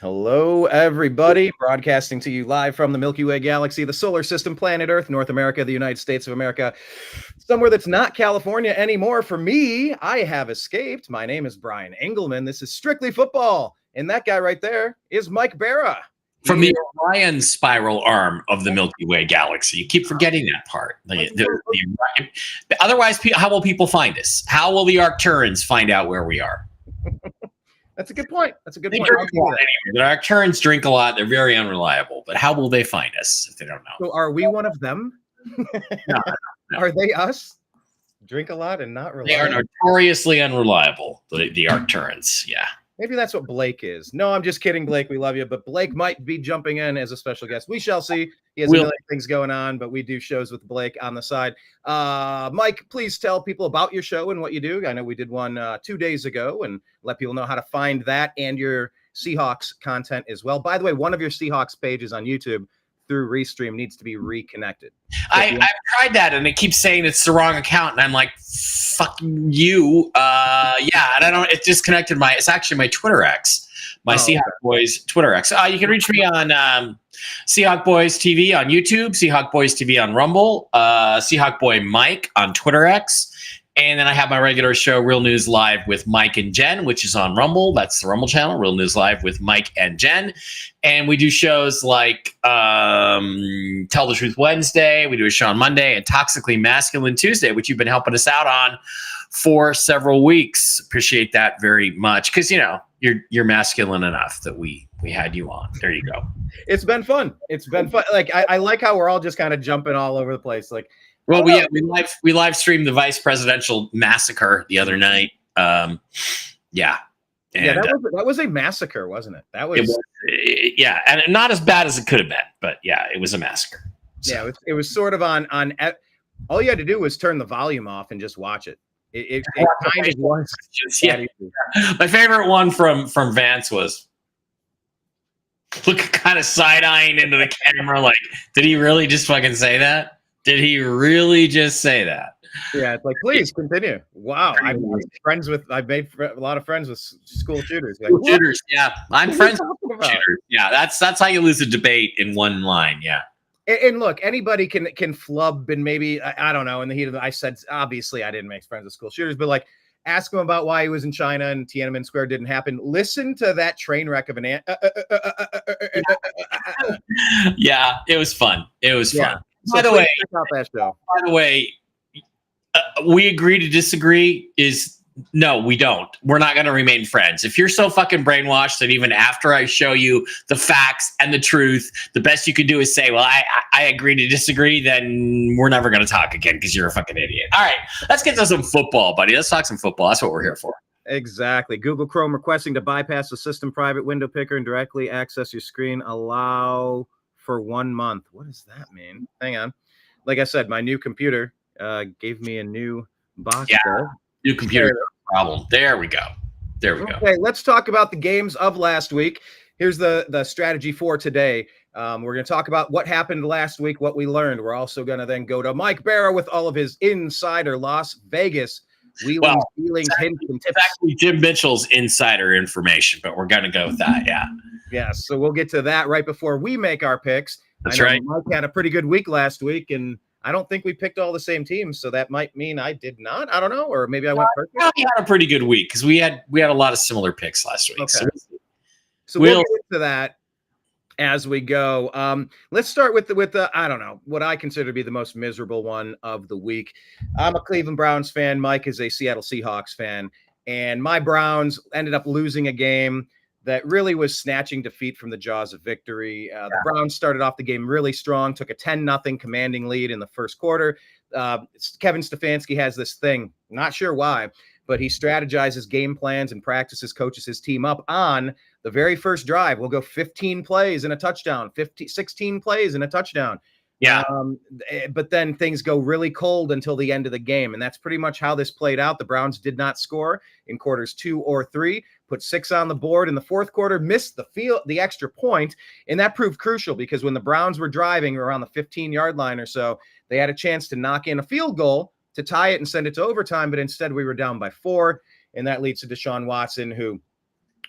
Hello, everybody. Broadcasting to you live from the Milky Way galaxy, the solar system, planet Earth, North America, the United States of America, somewhere that's not California anymore. For me, I have escaped. My name is Brian Engelman. This is Strictly Football. And that guy right there is Mike Bara. From the Orion spiral arm of the Milky Way galaxy. You keep forgetting that part. Otherwise, how will people find us? How will the Arcturans find out where we are? That's a good point. That's a good point. Anyway. The Arcturans drink a lot. They're very unreliable. But how will they find us if they don't know? So are we one of them? No. Are they us? Drink a lot and not reliable? They are notoriously unreliable, the Arcturans. Yeah. Maybe that's what Blake is. No, I'm just kidding, Blake. We love you. But Blake might be jumping in as a special guest. We shall see. He has a million things going on, but we do shows with Blake on the side. Mike, please tell people about your show and what you do. I know we did one 2 days ago, and let people know how to find that and your Seahawks content as well. By the way, one of your Seahawks pages on YouTube through Restream needs to be reconnected. I've tried that, and it keeps saying it's the wrong account, and I'm like, fuck you. Yeah, and I don't. It disconnected it's actually my Twitter X, Seahawk Boys Twitter X. You can reach me on Seahawk Boys TV on YouTube, Seahawk Boys TV on Rumble, Seahawk Boy Mike on Twitter X. And then I have my regular show, Real News Live with Mike and Jen, which is on Rumble. That's the Rumble channel, Real News Live with Mike and Jen. And we do shows like Tell the Truth Wednesday. We do a show on Monday, and Toxically Masculine Tuesday, which you've been helping us out on for several weeks. Appreciate that very much because, you're masculine enough that we had you on. There you go. It's been fun. It's been fun. Like, I like how we're all just kind of jumping all over the place. Like, well, we live streamed the vice presidential massacre the other night. And, that was a massacre, wasn't it? Yeah, and not as bad as it could have been, but yeah, it was a massacre. So. Yeah, it was sort of on. All you had to do was turn the volume off and just watch it. It kind of was. Yeah. My favorite one from Vance was look kind of side-eyeing into the camera, like, did he really just fucking say that? Did he really just say that? Yeah, it's like, please continue. Wow, I've made a lot of friends with school shooters. Like, shooters, yeah, I'm friends with shooters. Yeah, that's how you lose a debate in one line. Yeah, and look, anybody can flub, and maybe I don't know. In the heat of I said, obviously, I didn't make friends with school shooters, but like, ask him about why he was in China and Tiananmen Square didn't happen. Listen to that train wreck of an. Yeah, it was fun. It was fun. So by the way, we agree to disagree no, we don't. We're not going to remain friends. If you're so fucking brainwashed that even after I show you the facts and the truth, the best you can do is say, well, I agree to disagree, then we're never going to talk again because you're a fucking idiot. All right, let's get to some football, buddy. Let's talk some football. That's what we're here for. Exactly. Google Chrome requesting to bypass the system private window picker and directly access your screen. Allow for 1 month. What does that mean? Hang on. Like I said, my new computer gave me a new box. Yeah, new computer problem. There we go. Okay, let's talk about the games of last week. Here's the strategy for today. We're going to talk about what happened last week, what we learned. We're also going to then go to Mike Bara with all of his insider Las Vegas wheelings, dealings, hints, and tips. It's actually Jim Mitchell's insider information, but we're going to go with that, yeah. Yes, so we'll get to that right before we make our picks. That's right. Mike had a pretty good week last week, and I don't think we picked all the same teams, so that might mean I did not. I don't know, or maybe I went perfect. We had a pretty good week because we had a lot of similar picks last week. Okay. So we'll get into that as we go. Let's start with the I don't know, what I consider to be the most miserable one of the week. I'm a Cleveland Browns fan. Mike is a Seattle Seahawks fan, and my Browns ended up losing a game that really was snatching defeat from the jaws of victory. The Browns started off the game really strong, took a 10-0 commanding lead in the first quarter. Kevin Stefanski has this thing, not sure why, but he strategizes game plans and practices, coaches his team up on the very first drive. We'll go 15 plays and a touchdown, 16 plays and a touchdown. Yeah. But then things go really cold until the end of the game. And that's pretty much how this played out. The Browns did not score in quarters 2 or 3, put 6 on the board in the fourth quarter, missed the extra point. And that proved crucial because when the Browns were driving around the 15-yard line or so, they had a chance to knock in a field goal to tie it and send it to overtime. But instead we were down by 4. And that leads to Deshaun Watson, who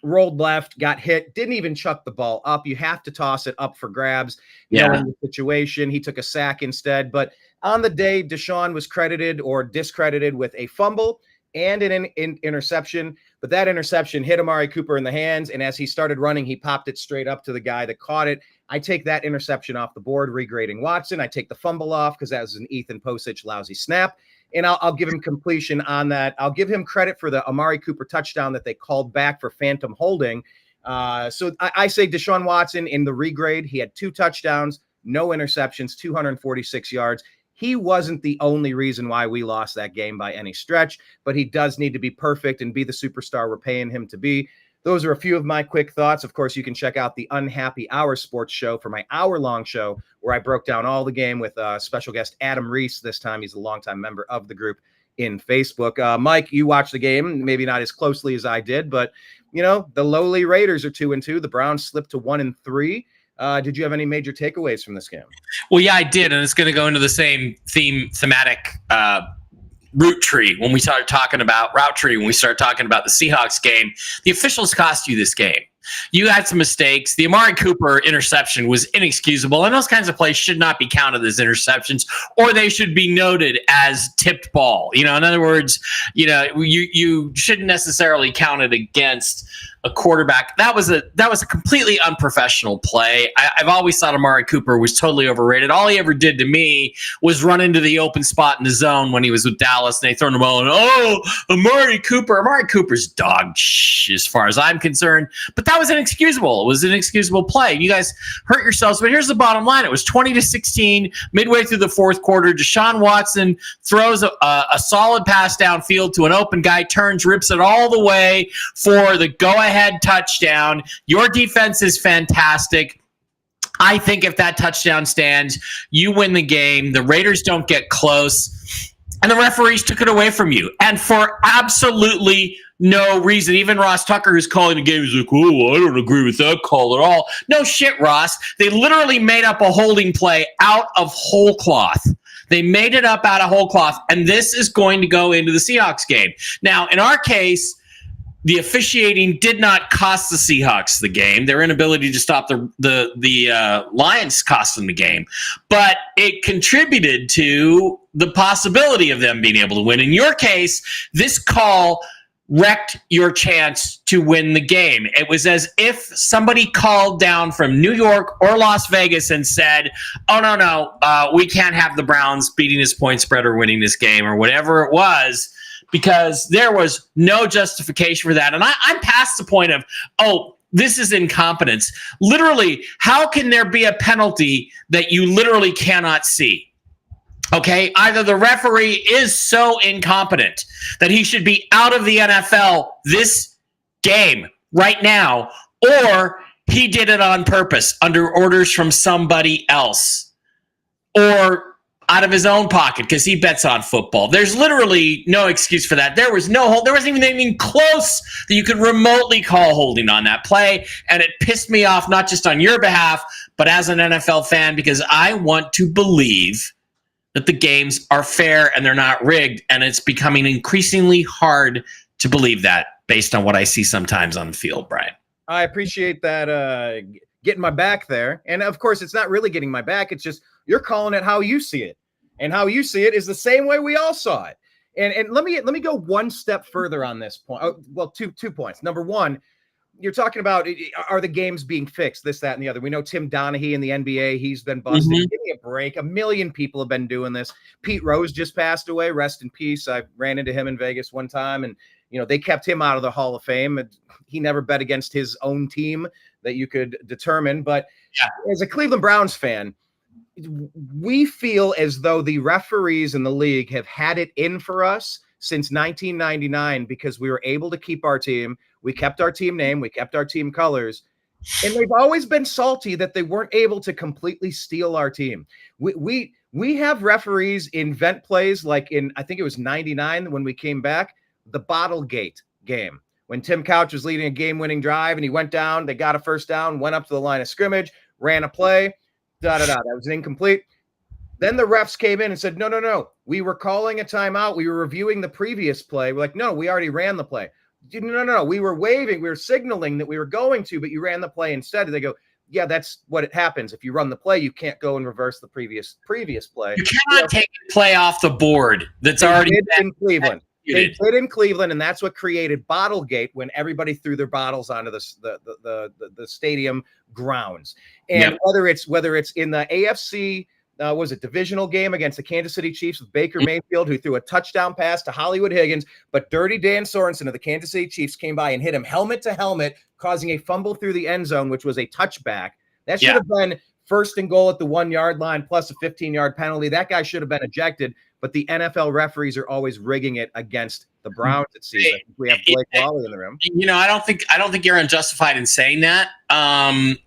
rolled left, got hit, didn't even chuck the ball up. You have to toss it up for grabs. Yeah. Knowing the situation, he took a sack instead. But on the day, Deshaun was credited or discredited with a fumble and an interception. But that interception hit Amari Cooper in the hands, and as he started running, he popped it straight up to the guy that caught it. I take that interception off the board, regrading Watson. I take the fumble off because that was an Ethan Posich lousy snap. And I'll give him completion on that. I'll give him credit for the Amari Cooper touchdown that they called back for phantom holding. So I say Deshaun Watson in the regrade. He had 2 touchdowns, no interceptions, 246 yards. He wasn't the only reason why we lost that game by any stretch, but he does need to be perfect and be the superstar we're paying him to be. Those are a few of my quick thoughts. Of course, you can check out the Unhappy Hour Sports Show for my hour-long show where I broke down all the game with special guest Adam Reese this time. He's a longtime member of the group in Facebook. Mike, you watched the game, maybe not as closely as I did, but, the lowly Raiders are 2-2. The Browns slipped to 1-3. Did you have any major takeaways from this game? Well, yeah, I did, and it's going to go into the same thematic route tree when we start talking about the Seahawks game. The officials cost you this game. You had some mistakes. The Amari Cooper interception was inexcusable, and those kinds of plays should not be counted as interceptions, or they should be noted as tipped ball. In other words, you shouldn't necessarily count it against a quarterback. That was a completely unprofessional play. I've always thought Amari Cooper was totally overrated. All he ever did to me was run into the open spot in the zone when he was with Dallas, and they thrown the ball and, Amari Cooper's dog shh, as far as I'm concerned. But that was inexcusable. It was an inexcusable play. You guys hurt yourselves, but here's the bottom line. It was 20-16 midway through the fourth quarter. Deshaun Watson throws a solid pass downfield to an open guy, turns, rips it all the way for the go-ahead touchdown. Your defense is fantastic. I think if that touchdown stands, you win the game. The Raiders don't get close, and the referees took it away from you. And for absolutely no reason. Even Ross Tucker, who's calling the game, is like, I don't agree with that call at all. No shit, Ross. They literally made up a holding play out of whole cloth. They made it up out of whole cloth, and this is going to go into the Seahawks game. Now, in our case, the officiating did not cost the Seahawks the game. Their inability to stop the Lions cost them the game. But it contributed to the possibility of them being able to win. In your case, this call wrecked your chance to win the game. It was as if somebody called down from New York or Las Vegas and said, we can't have the Browns beating this point spread or winning this game or whatever it was, because there was no justification for that. And I'm past the point of, this is incompetence. Literally, how can there be a penalty that you literally cannot see? Okay, either the referee is so incompetent that he should be out of the NFL this game right now, or he did it on purpose under orders from somebody else, or out of his own pocket because he bets on football. There's literally no excuse for that. There was no hold. There wasn't even anything close that you could remotely call holding on that play, and it pissed me off not just on your behalf, but as an NFL fan, because I want to believe that the games are fair and they're not rigged, and it's becoming increasingly hard to believe that based on what I see sometimes on the field, Brian. I appreciate that getting my back there. And of course, it's not really getting my back. It's just you're calling it how you see it. And how you see it is the same way we all saw it. And let me go one step further on this point. Two points. Number one, you're talking about, are the games being fixed, this, that, and the other. We know Tim Donaghy in the NBA, he's been busted. Mm-hmm. Give me a break. A million people have been doing this. Pete Rose just passed away. Rest in peace. I ran into him in Vegas one time, and they kept him out of the Hall of Fame. He never bet against his own team that you could determine. But as a Cleveland Browns fan, we feel as though the referees in the league have had it in for us since 1999 because we were able to keep our team. We kept our team name. We kept our team colors. And they've always been salty that they weren't able to completely steal our team. We have referees invent plays like in, I think it was 99 when we came back, the Bottlegate game. When Tim Couch was leading a game-winning drive and he went down, they got a first down, went up to the line of scrimmage, ran a play, that was incomplete. Then the refs came in and said, no. We were calling a timeout. We were reviewing the previous play. We're like, no, we already ran the play. no, we were waving, we were signaling that we were going to, but you ran the play instead. And they go, yeah, that's what it happens. If you run the play, you can't go and reverse the previous play. You cannot take the play off the board that's already in Cleveland. They did in Cleveland, and that's what created Bottlegate when everybody threw their bottles onto the stadium grounds. And whether it's in the AFC, was it divisional game against the Kansas City Chiefs with Baker Mayfield, who threw a touchdown pass to Hollywood Higgins, but Dirty Dan Sorensen of the Kansas City Chiefs came by and hit him helmet to helmet, causing a fumble through the end zone, which was a touchback. That should have been 1st and goal at the 1-yard line plus a 15-yard penalty. That guy should have been ejected, but the NFL referees are always rigging it against the Browns. It seems like we have Blake Walley in the room. I don't think you're unjustified in saying that. And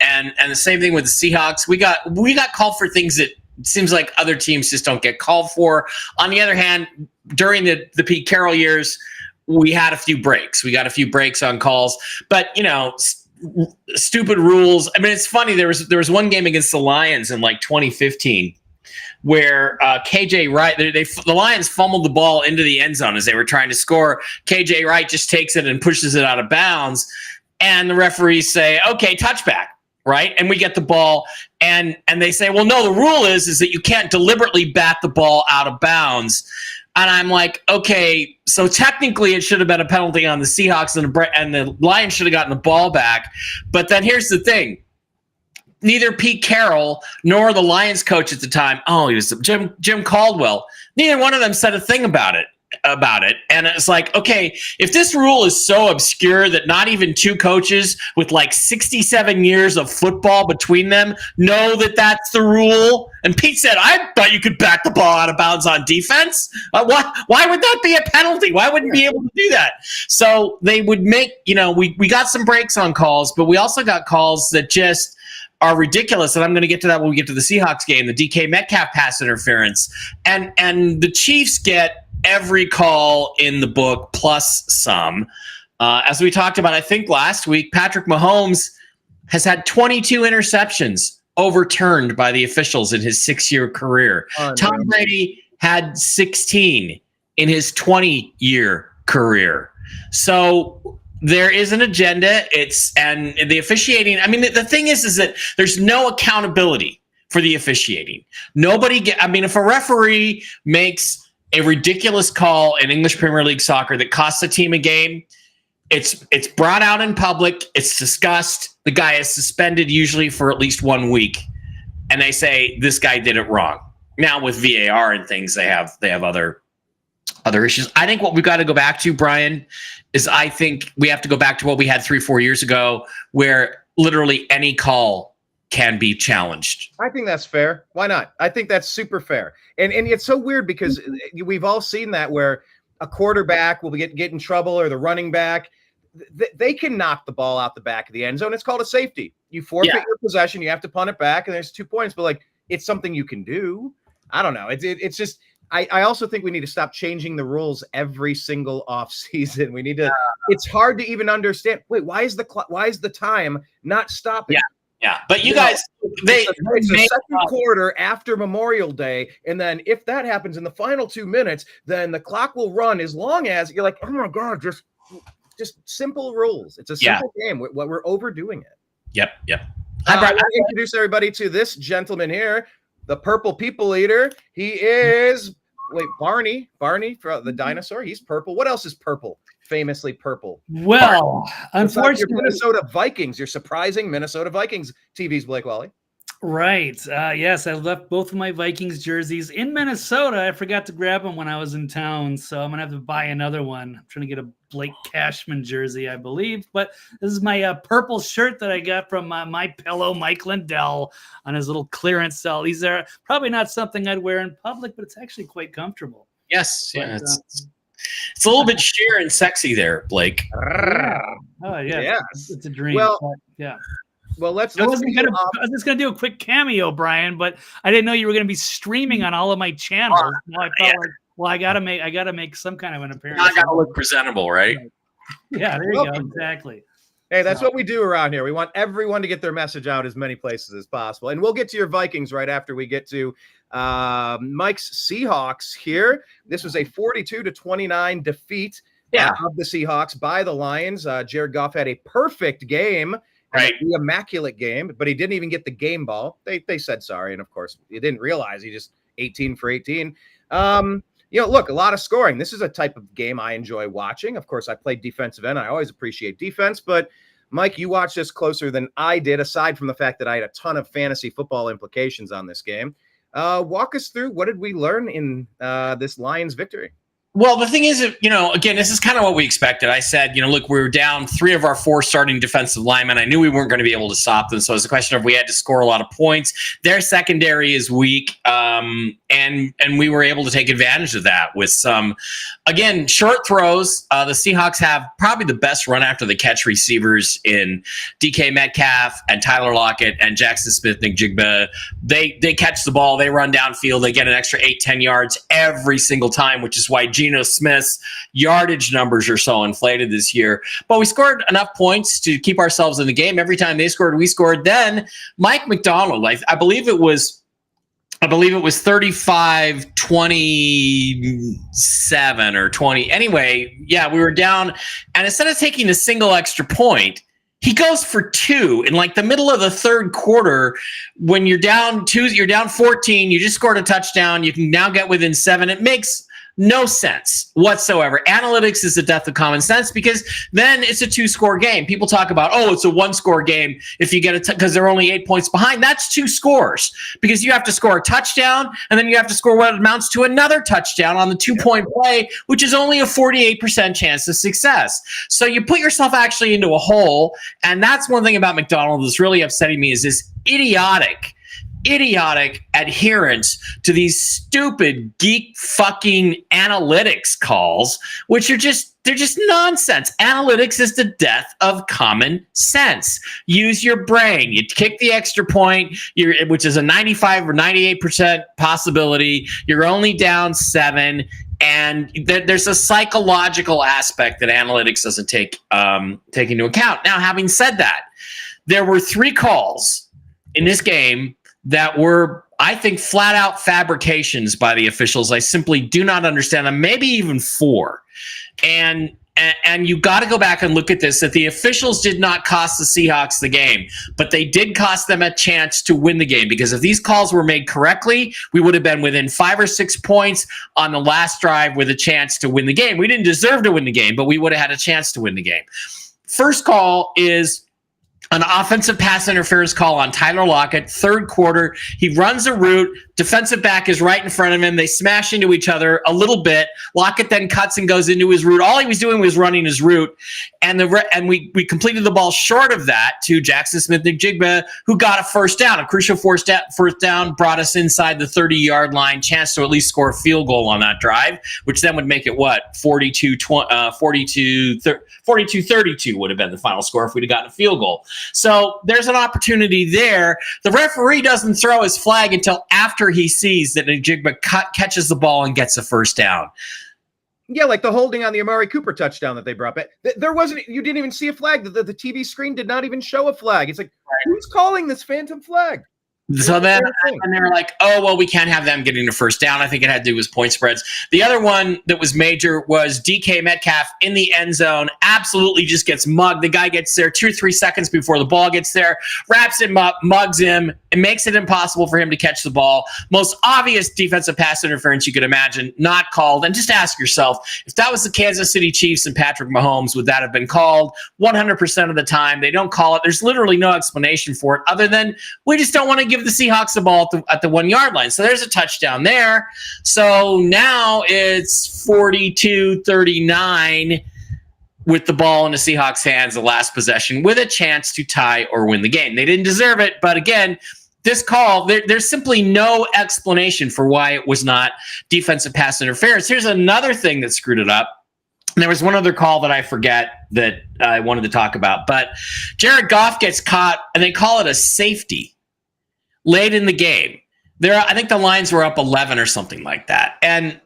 the same thing with the Seahawks. We got called for things that it seems like other teams just don't get called for. On the other hand, during the Pete Carroll years, we had a few breaks. We got a few breaks on calls, but stupid rules. I mean, it's funny. There was one game against the Lions in like 2015 where KJ Wright, the Lions fumbled the ball into the end zone as they were trying to score. KJ Wright just takes it and pushes it out of bounds, and the referees say, "Okay, touchback." Right. And we get the ball and they say, well, no, the rule is that you can't deliberately bat the ball out of bounds. And I'm like, okay, so technically it should have been a penalty on the Seahawks and the Lions should have gotten the ball back. But then here's the thing. Neither Pete Carroll nor the Lions coach at the time, he was Jim Caldwell, neither one of them said a thing about it. And it's like, okay, if this rule is so obscure that not even two coaches with like 67 years of football between them know that that's the rule. And Pete said, I thought you could back the ball out of bounds on defense. Why would that be a penalty? Why wouldn't you be able to do that? So they would make, we got some breaks on calls, but we also got calls that just are ridiculous. And I'm going to get to that when we get to the Seahawks game, the DK Metcalf pass interference. And the Chiefs get every call in the book plus some. As we talked about, I think last week, Patrick Mahomes has had 22 interceptions overturned by the officials in his 6-year career. Tom Brady had 16 in his 20-year career. So there is an agenda. And the officiating. I mean, the thing is that there's no accountability for the officiating. If a referee makes a ridiculous call in English Premier League soccer that costs a team a game, it's brought out in public, it's discussed, the guy is suspended usually for at least 1 week, and they say this guy did it wrong. Now with VAR and things, they have other issues. I think what we've got to go back to, Brian, is I think we have to go back to what we had 3-4 years ago, where literally any call can be challenged. I think that's fair. Why not? I think that's super fair. And it's so weird because we've all seen that where a quarterback will get in trouble, or the running back, they can knock the ball out the back of the end zone. It's called a safety. You forfeit your possession, you have to punt it back, and there's 2 points. But like, it's something you can do. I don't know. It's just I also think we need to stop changing the rules every single off season. We need to. It's hard to even understand. Wait, why is the time not stopping? Yeah, but you guys, it's the second quarter after Memorial Day, and then if that happens in the final 2 minutes, then the clock will run as long as you're like, oh my God, just simple rules. It's a simple game. We're overdoing it. Yep. Hi, Brian. I want to introduce everybody to this gentleman here, the Purple People Eater. He is Barney for the dinosaur. He's purple. What else is purple? Famously purple. Well, unfortunately, your Minnesota Vikings. Your surprising Minnesota Vikings TVs, Blake Walley. Right. Yes, I left both of my Vikings jerseys in Minnesota. I forgot to grab them when I was in town, so I'm gonna have to buy another one. I'm trying to get a Blake Cashman jersey, I believe. But this is my purple shirt that I got from my pillow, Mike Lindell, on his little clearance sale. These are probably not something I'd wear in public, but it's actually quite comfortable. Yes, it's a little bit sheer and sexy there, Blake. Oh yeah, it's a dream. Well, yeah. Well, I was just gonna do a quick cameo, Brian, but I didn't know you were gonna be streaming on all of my channels. Now I felt like, well, I gotta make some kind of an appearance. I gotta look presentable, right? Yeah, there you go. Exactly. Hey, that's what we do around here. We want everyone to get their message out as many places as possible. And we'll get to your Vikings right after we get to Mike's Seahawks here. This was a 42-29 defeat of the Seahawks by the Lions. Jared Goff had a perfect game, right? The immaculate game, but he didn't even get the game ball. They said sorry, and of course, he didn't realize he just 18 for 18. Look, a lot of scoring. This is a type of game I enjoy watching. Of course, I played defensive end. I always appreciate defense, but Mike, you watched this closer than I did, aside from the fact that I had a ton of fantasy football implications on this game. Walk us through, what did we learn in this Lions victory? Well, the thing is, again, this is kind of what we expected. I said, look, we were down 3 of our 4 starting defensive linemen. I knew we weren't going to be able to stop them. So it's a question of we had to score a lot of points. Their secondary is weak. And we were able to take advantage of that with some, again, short throws. The Seahawks have probably the best run after the catch receivers in DK Metcalf and Tyler Lockett and Jackson Smith-Njigba. They catch the ball. They run downfield. They get an extra 8-10 yards every single time, which is why Geno Smith's yardage numbers are so inflated this year. But we scored enough points to keep ourselves in the game. Every time they scored, we scored. Then Mike Macdonald, I believe it was 35-27 or 20. Anyway, yeah, we were down. And instead of taking a single extra point, he goes for 2 in the middle of the third quarter. When you're down 2, you're down 14. You just scored a touchdown. You can now get within 7. It makes no sense whatsoever. Analytics is the death of common sense, because then it's a 2-score game. People talk about, it's a 1-score game if you get because they're only 8 points behind. That's 2 scores, because you have to score a touchdown and then you have to score what amounts to another touchdown on the 2-point play, which is only a 48% chance of success. So you put yourself actually into a hole. And that's one thing about McDonald that's really upsetting me, is this idiotic adherence to these stupid geek fucking analytics calls, which they're just nonsense. Analytics is the death of common sense. Use your brain. You kick the extra point, which is a 95 or 98% possibility. You're only down 7. And there's a psychological aspect that analytics doesn't take into account. Now, having said that, there were 3 calls in this game that were, I think, flat out fabrications by the officials. I simply do not understand them, maybe even 4. And you got to go back and look at this, that the officials did not cost the Seahawks the game, but they did cost them a chance to win the game, because if these calls were made correctly, we would have been within 5 or 6 points on the last drive with a chance to win the game. We didn't deserve to win the game, but we would have had a chance to win the game. First call is an offensive pass interference call on Tyler Lockett, third quarter. He runs a route. Defensive back is right in front of him. They smash into each other a little bit. Lockett then cuts and goes into his route. All he was doing was running his route. And we completed the ball short of that to Jackson Smith-Njigba, who got a first down. A crucial first down brought us inside the 30-yard line, chance to at least score a field goal on that drive, which then would make it, 42-32 would have been the final score if we'd have gotten a field goal. So there's an opportunity there. The referee doesn't throw his flag until after he sees that Njigba catches the ball and gets a first down. Yeah, like the holding on the Amari Cooper touchdown that they brought back. There wasn't, you didn't even see a flag. The TV screen did not even show a flag. It's like, who's calling this phantom flag? So then, and they were like, oh, well, we can't have them getting a first down. I think it had to do with point spreads. The other one that was major was DK Metcalf in the end zone. Absolutely just gets mugged. The guy gets there 2 or 3 seconds before the ball gets there, wraps him up, mugs him. It makes it impossible for him to catch the ball. Most obvious defensive pass interference you could imagine, not called. And just ask yourself, if that was the Kansas City Chiefs and Patrick Mahomes, would that have been called? 100% of the time, they don't call it. There's literally no explanation for it other than we just don't want to give the Seahawks the ball at the 1 yard line. So there's a touchdown there. So now it's 42-39 with the ball in the Seahawks' hands, the last possession, with a chance to tie or win the game. They didn't deserve it, but again, this call, there's simply no explanation for why it was not defensive pass interference. Here's another thing that screwed it up. There was one other call that I forget that I wanted to talk about, but Jared Goff gets caught, and they call it a safety late in the game. I think the lines were up 11 or something like that. And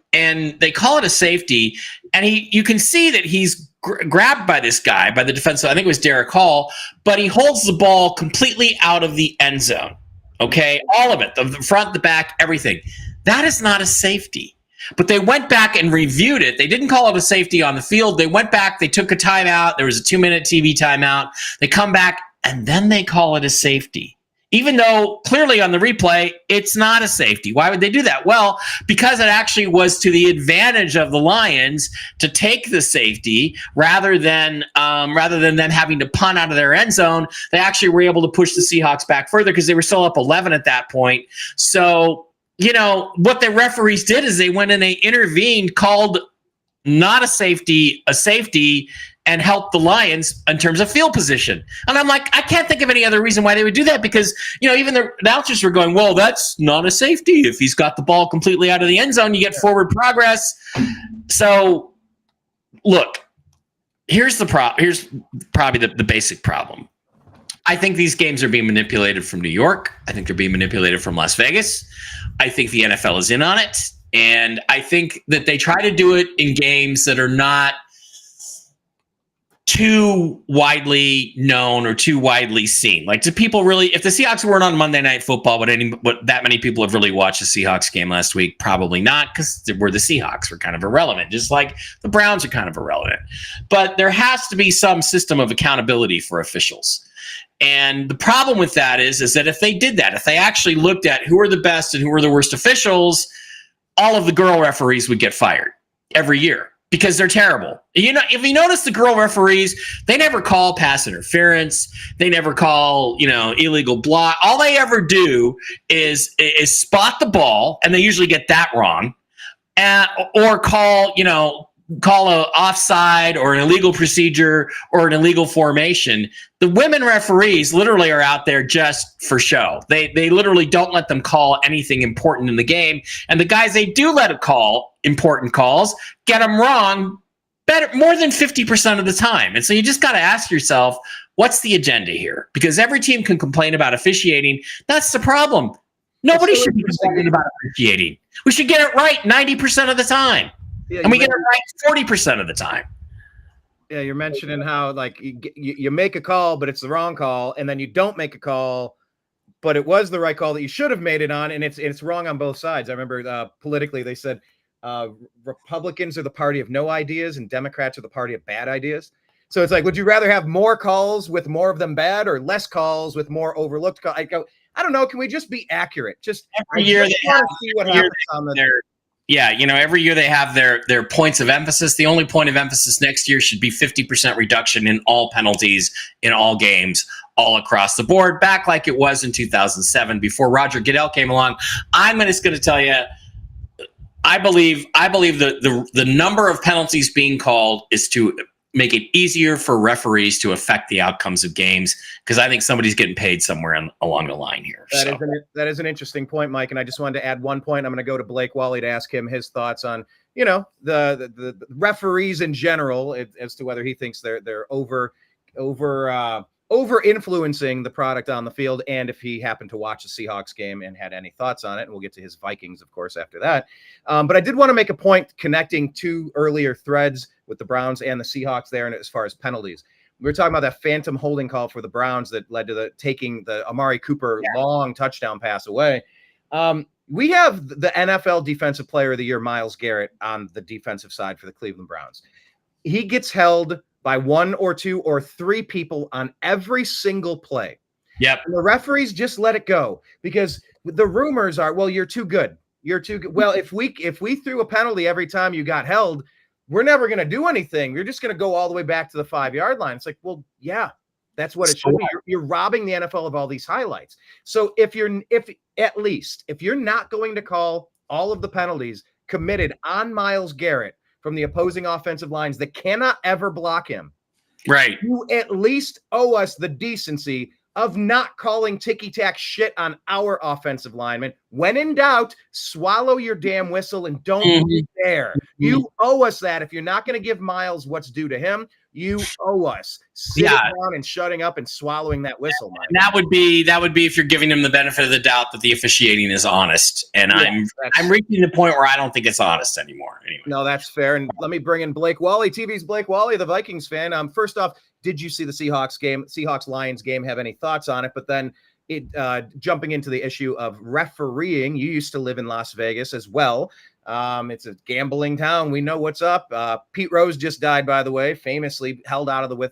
they call it a safety, and you can see that he's grabbed by this guy, by the defensive, I think it was Derek Hall, but he holds the ball completely out of the end zone. Okay? All of it, the front, the back, everything. That is not a safety. But they went back and reviewed it. They didn't call it a safety on the field. They went back, they took a timeout. There was a 2-minute TV timeout. They come back, and then they call it a safety. Even though clearly on the replay, it's not a safety. Why would they do that? Well, because it actually was to the advantage of the Lions to take the safety rather than them having to punt out of their end zone. They actually were able to push the Seahawks back further because they were still up 11 at that point. So, what the referees did is they went and they intervened, called not a safety, and help the Lions in terms of field position. And I'm like, I can't think of any other reason why they would do that because, even the announcers were going, well, that's not a safety. If he's got the ball completely out of the end zone, you get forward progress. So, look, here's probably the basic problem. I think these games are being manipulated from New York. I think they're being manipulated from Las Vegas. I think the NFL is in on it. And I think that they try to do it in games that are not too widely known or too widely seen. Like, do people really, if the Seahawks weren't on Monday Night Football, would that many people have really watched the Seahawks game last week? Probably not, because we're the Seahawks. We're kind of irrelevant, just like the Browns are kind of irrelevant. But there has to be some system of accountability for officials. And the problem with that is that if they did that, if they actually looked at who are the best and who are the worst officials, all of the girl referees would get fired every year. Because they're terrible. If you notice the girl referees, they never call pass interference. They never call, illegal block. All they ever do is spot the ball, and they usually get that wrong, or call a offside or an illegal procedure or an illegal formation. The women referees literally are out there just for show. They literally don't let them call anything important in the game. And the guys they do let it call important calls get them wrong more than 50% of the time. And so you just got to ask yourself, what's the agenda here? Because every team can complain about officiating. That's the problem. Nobody should be complaining about officiating. We should get it right 90% of the time. Yeah, and we get it right 40% of the time. Yeah, you're mentioning how you make a call, but it's the wrong call, and then you don't make a call, but it was the right call that you should have made it on, and it's wrong on both sides. I remember politically they said Republicans are the party of no ideas, and Democrats are the party of bad ideas. So it's like, would you rather have more calls with more of them bad, or less calls with more overlooked calls? I don't know. Can we just be accurate? Just every year they want to see what happens on the. Yeah, every year they have their points of emphasis. The only point of emphasis next year should be 50% reduction in all penalties in all games all across the board, back like it was in 2007 before Roger Goodell came along. I'm just going to tell you, I believe the number of penalties being called is to make it easier for referees to affect the outcomes of games, because I think somebody's getting paid somewhere along the line here. That is an interesting point, Mike. And I just wanted to add one point. I'm going to go to Blake Walley to ask him his thoughts on, the referees in general, as to whether he thinks they're over influencing the product on the field, and if he happened to watch the Seahawks game and had any thoughts on it. And we'll get to his Vikings, of course, after that. But I did want to make a point connecting two earlier threads with the Browns and the Seahawks there, and as far as penalties. We were talking about that phantom holding call for the Browns that led to taking the Amari Cooper long touchdown pass away. We have the NFL Defensive Player of the Year, Myles Garrett, on the defensive side for the Cleveland Browns. He gets held by one or two or three people on every single play. Yep. And the referees just let it go, because the rumors are, well, you're too good. You're too good. Well, if we threw a penalty every time you got held, we're never going to do anything. You're just going to go all the way back to the 5-yard line. It's like, well, yeah, that's what it should be. You're robbing the NFL of all these highlights. So if you're not going to call all of the penalties committed on Myles Garrett from the opposing offensive lines that cannot ever block him, right, you at least owe us the decency of not calling ticky-tack shit on our offensive linemen. When in doubt, swallow your damn whistle and don't be there. You owe us that. If you're not going to give Myles what's due to him, you owe us sitting down and shutting up and swallowing that whistle, Mike. That would be if you're giving him the benefit of the doubt that the officiating is honest. And I'm reaching the point where I don't think it's honest anymore. Anyway. No, that's fair. And let me bring in Blake Walley, TV's Blake Walley, the Vikings fan. First off, did you see the Seahawks-Lions game? Have any thoughts on it? But then jumping into the issue of refereeing, you used to live in Las Vegas as well. It's a gambling town. We know what's up. Pete Rose just died, by the way, famously held out of the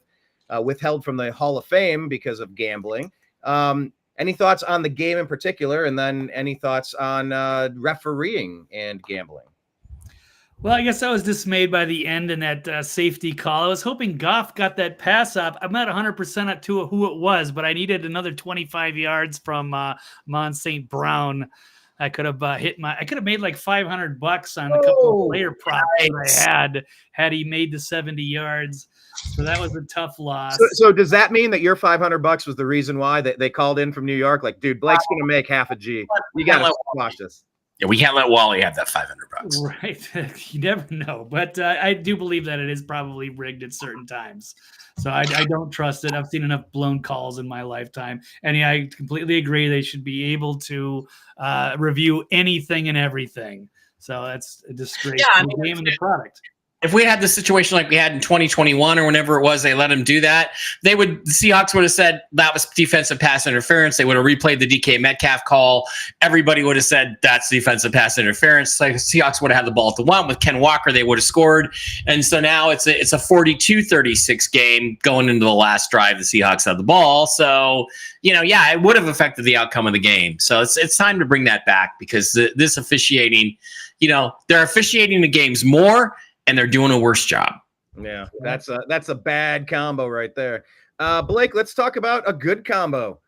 withheld from the Hall of Fame because of gambling. Any thoughts on the game in particular, and then any thoughts on refereeing and gambling? Well, I guess I was dismayed by the end in that safety call. I was hoping Goff got that pass up. I'm not 100% to who it was, but I needed another 25 yards from Mont St. Brown. I could have I could have made like $500 on a couple of player props that I had he made the 70 yards. So that was a tough loss. So does that mean that your $500 was the reason why they called in from New York? Like, dude, Blake's going to make half a G. You got to watch this. Yeah, we can't let Walley have that $500. Right. You never know. But I do believe that it is probably rigged at certain times. So I don't trust it. I've seen enough blown calls in my lifetime. And yeah, I completely agree. They should be able to review anything and everything. So that's a disgrace to the game and the product. If we had the situation like we had in 2021 or whenever it was, they let him do that. The Seahawks would have said that was defensive pass interference. They would have replayed the DK Metcalf call. Everybody would have said that's defensive pass interference. Like the Seahawks would have had the ball at the 1 with Ken Walker. They would have scored. And so now it's a 42-36 game going into the last drive. The Seahawks have the ball. So, it would have affected the outcome of the game. So it's time to bring that back because this officiating, they're officiating the games more, and they're doing a worse job. Yeah, that's a bad combo right there. Blake, let's talk about a good combo.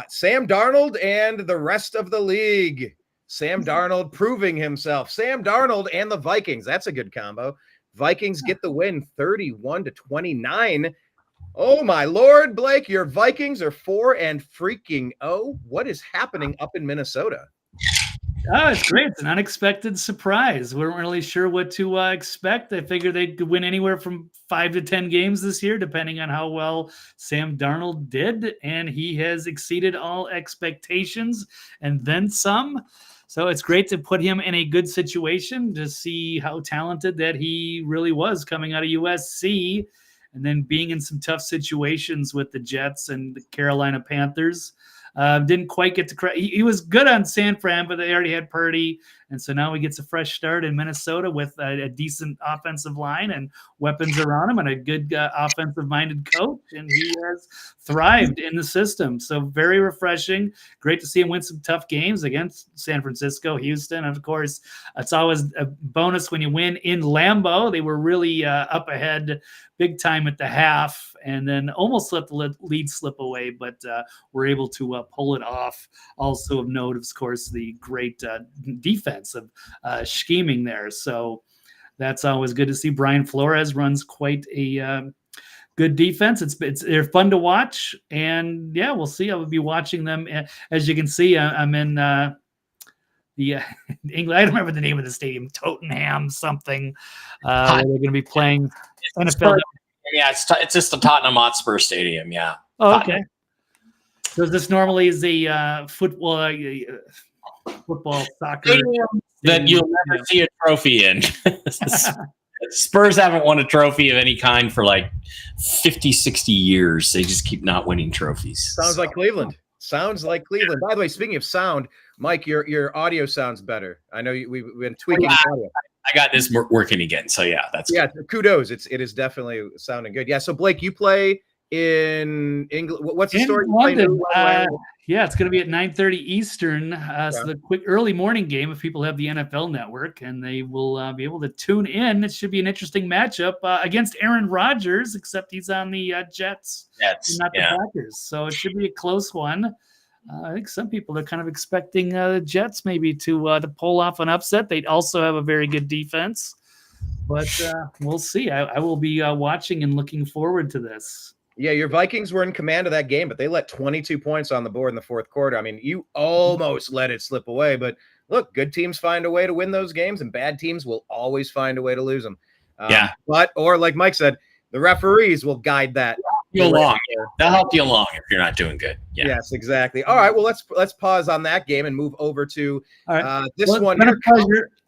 Sam Darnold and the rest of the league. Sam Darnold proving himself. Sam Darnold and the Vikings. That's a good combo. Vikings get the win 31-29. Oh, my Lord, Blake, your Vikings are 4-0. What is happening up in Minnesota? Oh, it's great. It's an unexpected surprise. We weren't really sure what to expect. I figured they could win anywhere from 5 to 10 games this year, depending on how well Sam Darnold did. And he has exceeded all expectations and then some. So it's great to put him in a good situation to see how talented that he really was coming out of USC and then being in some tough situations with the Jets and the Carolina Panthers. Didn't quite get to he was good on San Fran, but they already had Purdy. And so now he gets a fresh start in Minnesota with a decent offensive line and weapons around him and a good offensive-minded coach. And he has thrived in the system. So very refreshing. Great to see him win some tough games against San Francisco, Houston. And, of course, it's always a bonus when you win in Lambeau. They were really up ahead big time at the half and then almost let the lead slip away, but were able to pull it off. Also of note, of course, the great defense of scheming there. So that's always good to see. Brian Flores runs quite a good defense. They're fun to watch, and yeah, we'll see. I will be watching them. As you can see, I'm in the England. I don't remember the name of the stadium, Tottenham something. Where they're going to be playing NFL. Yeah, it's just the Tottenham Hotspur Stadium. Yeah. Oh, okay. So this normally is a football, soccer stadium that you'll never see a trophy in. Spurs haven't won a trophy of any kind for like 50, 60 years. They just keep not winning trophies. Sounds like Cleveland. By the way, speaking of sound, Mike, your audio sounds better. I know we've been tweaking audio. I got this working again. So yeah, that's good. Kudos. It is definitely sounding good. Yeah. So Blake, you play in England. What's the story? London. Yeah, it's going to be at 9:30 Eastern. So the quick early morning game if people have the NFL Network, and they will be able to tune in. It should be an interesting matchup against Aaron Rodgers, except he's on the Jets, not the Packers. So it should be a close one. I think some people are kind of expecting the Jets maybe to pull off an upset. They also have a very good defense, but we'll see. I will be watching and looking forward to this. Yeah, your Vikings were in command of that game, but they let 22 points on the board in the fourth quarter. I mean, you almost let it slip away, but look, good teams find a way to win those games, and bad teams will always find a way to lose them. Or like Mike said, the referees will guide that. They'll help you along if you're not doing good. Yeah. Yes, exactly. All right, well, let's pause on that game and move over to this one. I'm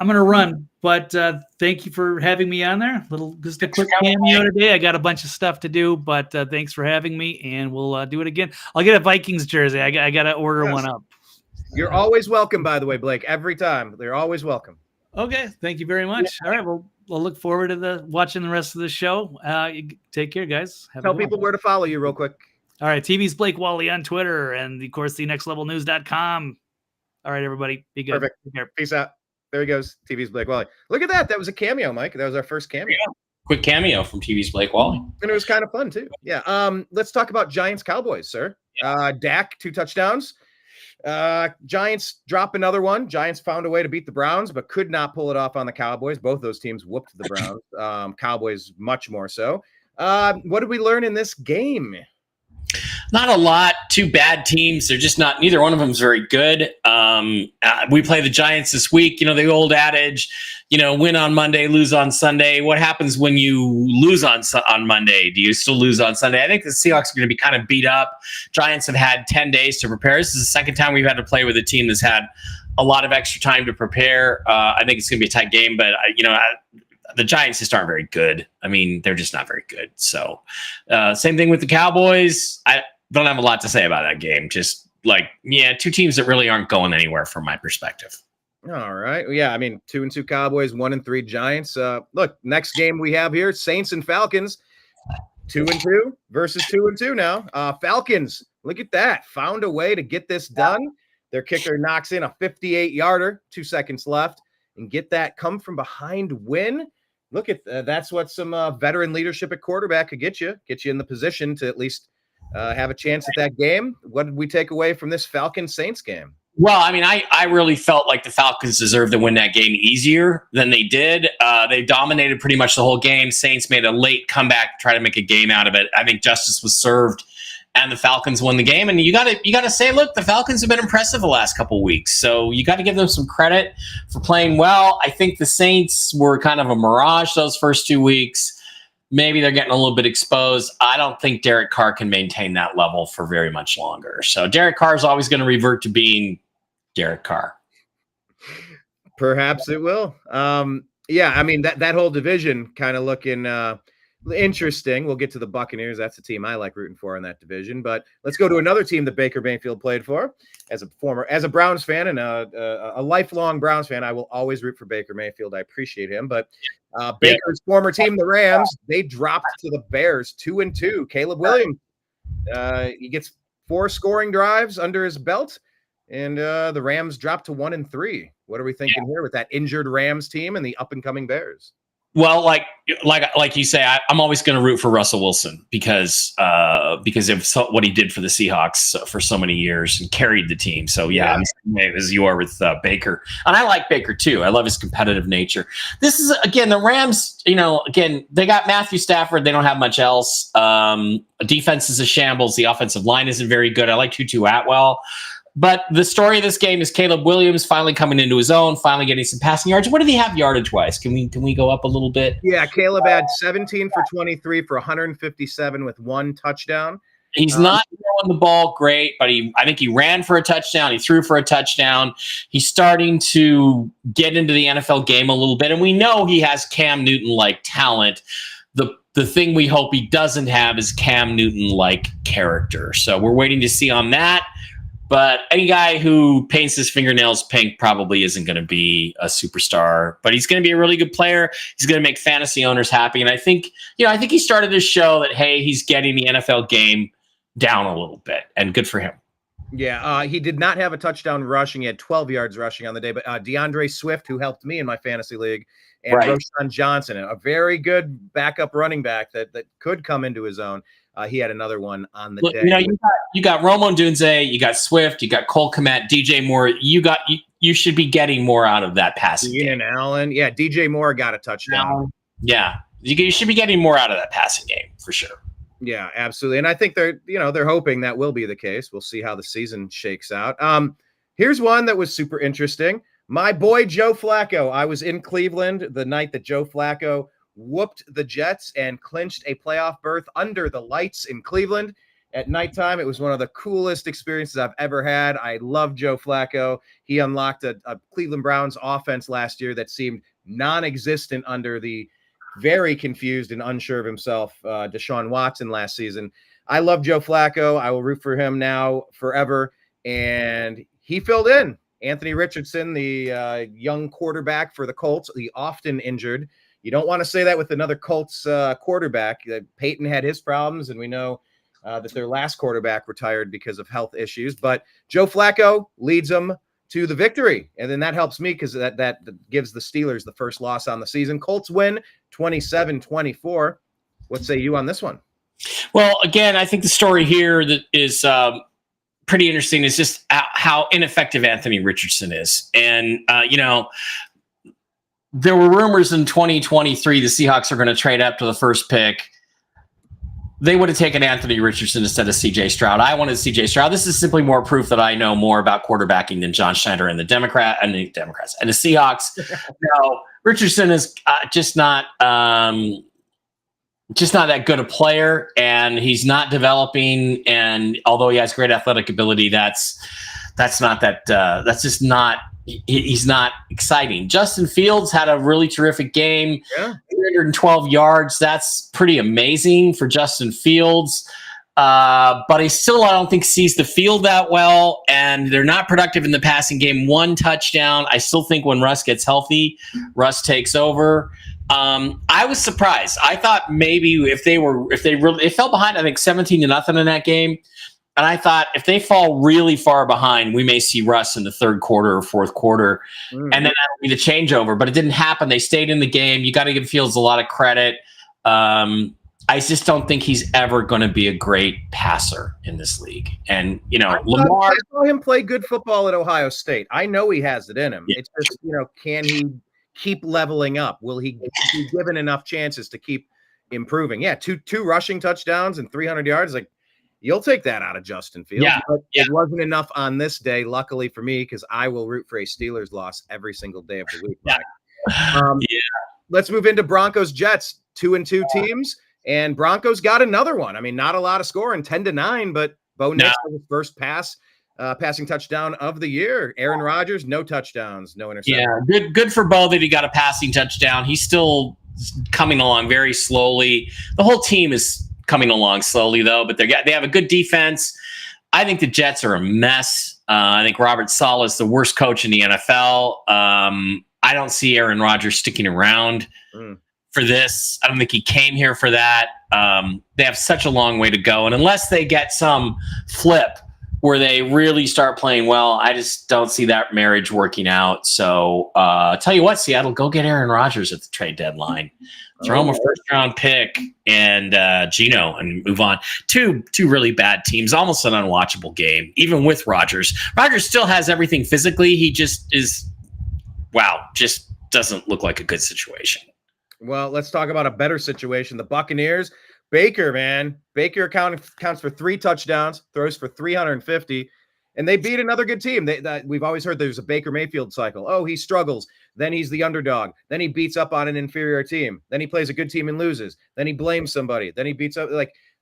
going to run, but thank you for having me on there. Just a quick cameo today. I got a bunch of stuff to do, but thanks for having me, and we'll do it again. I'll get a Vikings jersey. I got to order one up. You're always welcome, by the way, Blake. Every time. They're always welcome. Okay, thank you very much. All right, well, we'll look forward to watching the rest of the show. Take care, guys. Tell people where to follow you real quick. All right, TV's Blake Walley on Twitter, and of course, thenextlevelnews.com. All right, everybody, be good. Perfect. Peace out. There he goes. TV's Blake Walley. Look at that. That was a cameo, Mike. That was our first cameo. Yeah. Quick cameo from TV's Blake Walley. And it was kind of fun, too. Yeah. Let's talk about Giants Cowboys, sir. Dak, 2 touchdowns. Giants drop another one. Giants found a way to beat the Browns, but could not pull it off on the Cowboys. Both those teams whooped the Browns. Cowboys much more so. What did we learn in this game? Not a lot. 2 bad teams. They're just not. Neither one of them is very good. We play the Giants this week. The old adage, win on Monday, lose on Sunday. What happens when you lose on Monday? Do you still lose on Sunday? I think the Seahawks are going to be kind of beat up. Giants have had 10 days to prepare. This is the second time we've had to play with a team that's had a lot of extra time to prepare. I think it's going to be a tight game, but the Giants just aren't very good. I mean, they're just not very good. So same thing with the Cowboys. I don't have a lot to say about that game. Just 2 teams that really aren't going anywhere from my perspective. All right. Well, yeah, I mean, 2-2 Cowboys, 1-3 Giants. Look, next game we have here, Saints and Falcons, 2-2 versus 2-2 now. Falcons, look at that. Found a way to get this done. Their kicker knocks in a 58-yarder, 2 seconds left, and get that come from behind win. Look at that's what some veteran leadership at quarterback could get you in the position to at least have a chance at that game. What did we take away from this Falcons-Saints game? Well, I mean, I really felt like the Falcons deserved to win that game easier than they did. They dominated pretty much the whole game. Saints made a late comeback to try to make a game out of it. I think justice was served, and the Falcons won the game. And you got to say, look, the Falcons have been impressive the last couple of weeks, so you got to give them some credit for playing well. I think the Saints were kind of a mirage those first 2 weeks. Maybe they're getting a little bit exposed. I don't think Derek Carr can maintain that level for very much longer. So Derek Carr is always going to revert to being Derek Carr. Perhaps it will. Yeah, I mean, that whole division kind of looking interesting. We'll get to the Buccaneers. That's the team I like rooting for in that division. But let's go to another team that Baker Mayfield played for. As a Browns fan and a lifelong Browns fan, I will always root for Baker Mayfield. I appreciate him. But Baker's former team, the Rams, they dropped to the Bears 2-2. Caleb Williams, he gets 4 scoring drives under his belt, and the Rams dropped to 1-3. What are we thinking here with that injured Rams team and the up-and-coming Bears? Well, like you say, I'm always going to root for Russell Wilson because of what he did for the Seahawks for so many years and carried the team. So yeah. I'm the same way as you are with Baker, and I like Baker too. I love his competitive nature. This is again the Rams. They got Matthew Stafford. They don't have much else. Defense is a shambles. The offensive line isn't very good. I like Tutu Atwell. But the story of this game is Caleb Williams finally coming into his own, finally getting some passing yards. What did he have yardage-wise? Can we go up a little bit? Yeah, Caleb had 17 for 23 for 157 with 1 touchdown. He's not throwing the ball great, but I think he ran for a touchdown. He threw for a touchdown. He's starting to get into the NFL game a little bit, and we know he has Cam Newton-like talent. The thing we hope he doesn't have is Cam Newton-like character. So we're waiting to see on that. But any guy who paints his fingernails pink probably isn't going to be a superstar, but he's going to be a really good player. He's going to make fantasy owners happy. And I think he started to show that, hey, he's getting the NFL game down a little bit, and good for him. Yeah, he did not have a touchdown rushing. He had 12 yards rushing on the day, but DeAndre Swift, who helped me in my fantasy league, and Roschon Johnson, a very good backup running back that could come into his own. He had another one on the day. You got Romo Dunze, you got Swift, you got Cole Kmet, DJ Moore. You should be getting more out of that passing game. Ian Allen, yeah, DJ Moore got a touchdown. Yeah, you should be getting more out of that passing game for sure. Yeah, absolutely. And I think they're hoping that will be the case. We'll see how the season shakes out. Here's one that was super interesting. My boy Joe Flacco. I was in Cleveland the night that Joe Flacco whooped the Jets and clinched a playoff berth under the lights in Cleveland at nighttime. It was one of the coolest experiences I've ever had. I love Joe Flacco. He unlocked a Cleveland Browns offense last year that seemed non-existent under the very confused and unsure of himself Deshaun Watson last season. I love Joe Flacco. I will root for him now forever. And he filled in. Anthony Richardson, the young quarterback for the Colts, the often injured. You don't want to say that with another Colts quarterback. Peyton had his problems, and we know that their last quarterback retired because of health issues. But Joe Flacco leads them to the victory, and then that helps me because that gives the Steelers the first loss on the season. Colts win 27-24. What say you on this one? Well, again, I think the story here that is pretty interesting is just how ineffective Anthony Richardson is. And, there were rumors in 2023 the Seahawks are going to trade up to the first pick. They would have taken Anthony Richardson instead of C.J. Stroud. I wanted C.J. Stroud. This is simply more proof that I know more about quarterbacking than John Schneider and the Democrats and the Seahawks. No, Richardson is just not that good a player, and he's not developing. And although he has great athletic ability, that's just not. He's not exciting. Justin Fields had a really terrific game. Yeah. 312 yards. That's pretty amazing for Justin Fields. But he still, I don't think, sees the field that well, and they're not productive in the passing game. 1 touchdown. I still think when Russ gets healthy, Russ takes over. I was surprised. I thought maybe if they fell behind, I think 17-0 in that game. And I thought if they fall really far behind, we may see Russ in the third quarter or fourth quarter. And then that'll be the changeover. But it didn't happen. They stayed in the game. You got to give Fields a lot of credit. I just don't think he's ever going to be a great passer in this league. And, Lamar. I saw him play good football at Ohio State. I know he has it in him. Yeah. It's just, can he keep leveling up? Will he be given enough chances to keep improving? Yeah, two rushing touchdowns and 300 yards. Like, you'll take that out of Justin Fields. Yeah, but it wasn't enough on this day, luckily for me, because I will root for a Steelers loss every single day of the week. Let's move into Broncos-Jets, 2-2 teams, and Broncos got another one. I mean, not a lot of scoring, 10-9, but Bo Nix had his first passing touchdown of the year. Aaron Rodgers, no touchdowns, no interceptions. Yeah, good for Bo that he got a passing touchdown. He's still coming along very slowly. The whole team is coming along slowly, though, but they have a good defense. I think the Jets are a mess. I think Robert Saleh is the worst coach in the NFL. I don't see Aaron Rodgers sticking around for this. I don't think he came here for that. They have such a long way to go. And unless they get some flip where they really start playing well, I just don't see that marriage working out. So I'll tell you what, Seattle, go get Aaron Rodgers at the trade deadline. Throw him a first-round pick and Geno and move on. Two really bad teams, almost an unwatchable game, even with Rodgers. Rodgers still has everything physically. He just doesn't look like a good situation. Well, let's talk about a better situation. The Buccaneers, Baker counts for 3 touchdowns, throws for 350, and they beat another good team. We've always heard there's a Baker Mayfield cycle. Oh, he struggles. Then he's the underdog. Then he beats up on an inferior team. Then he plays a good team and loses. Then he blames somebody. Then he beats up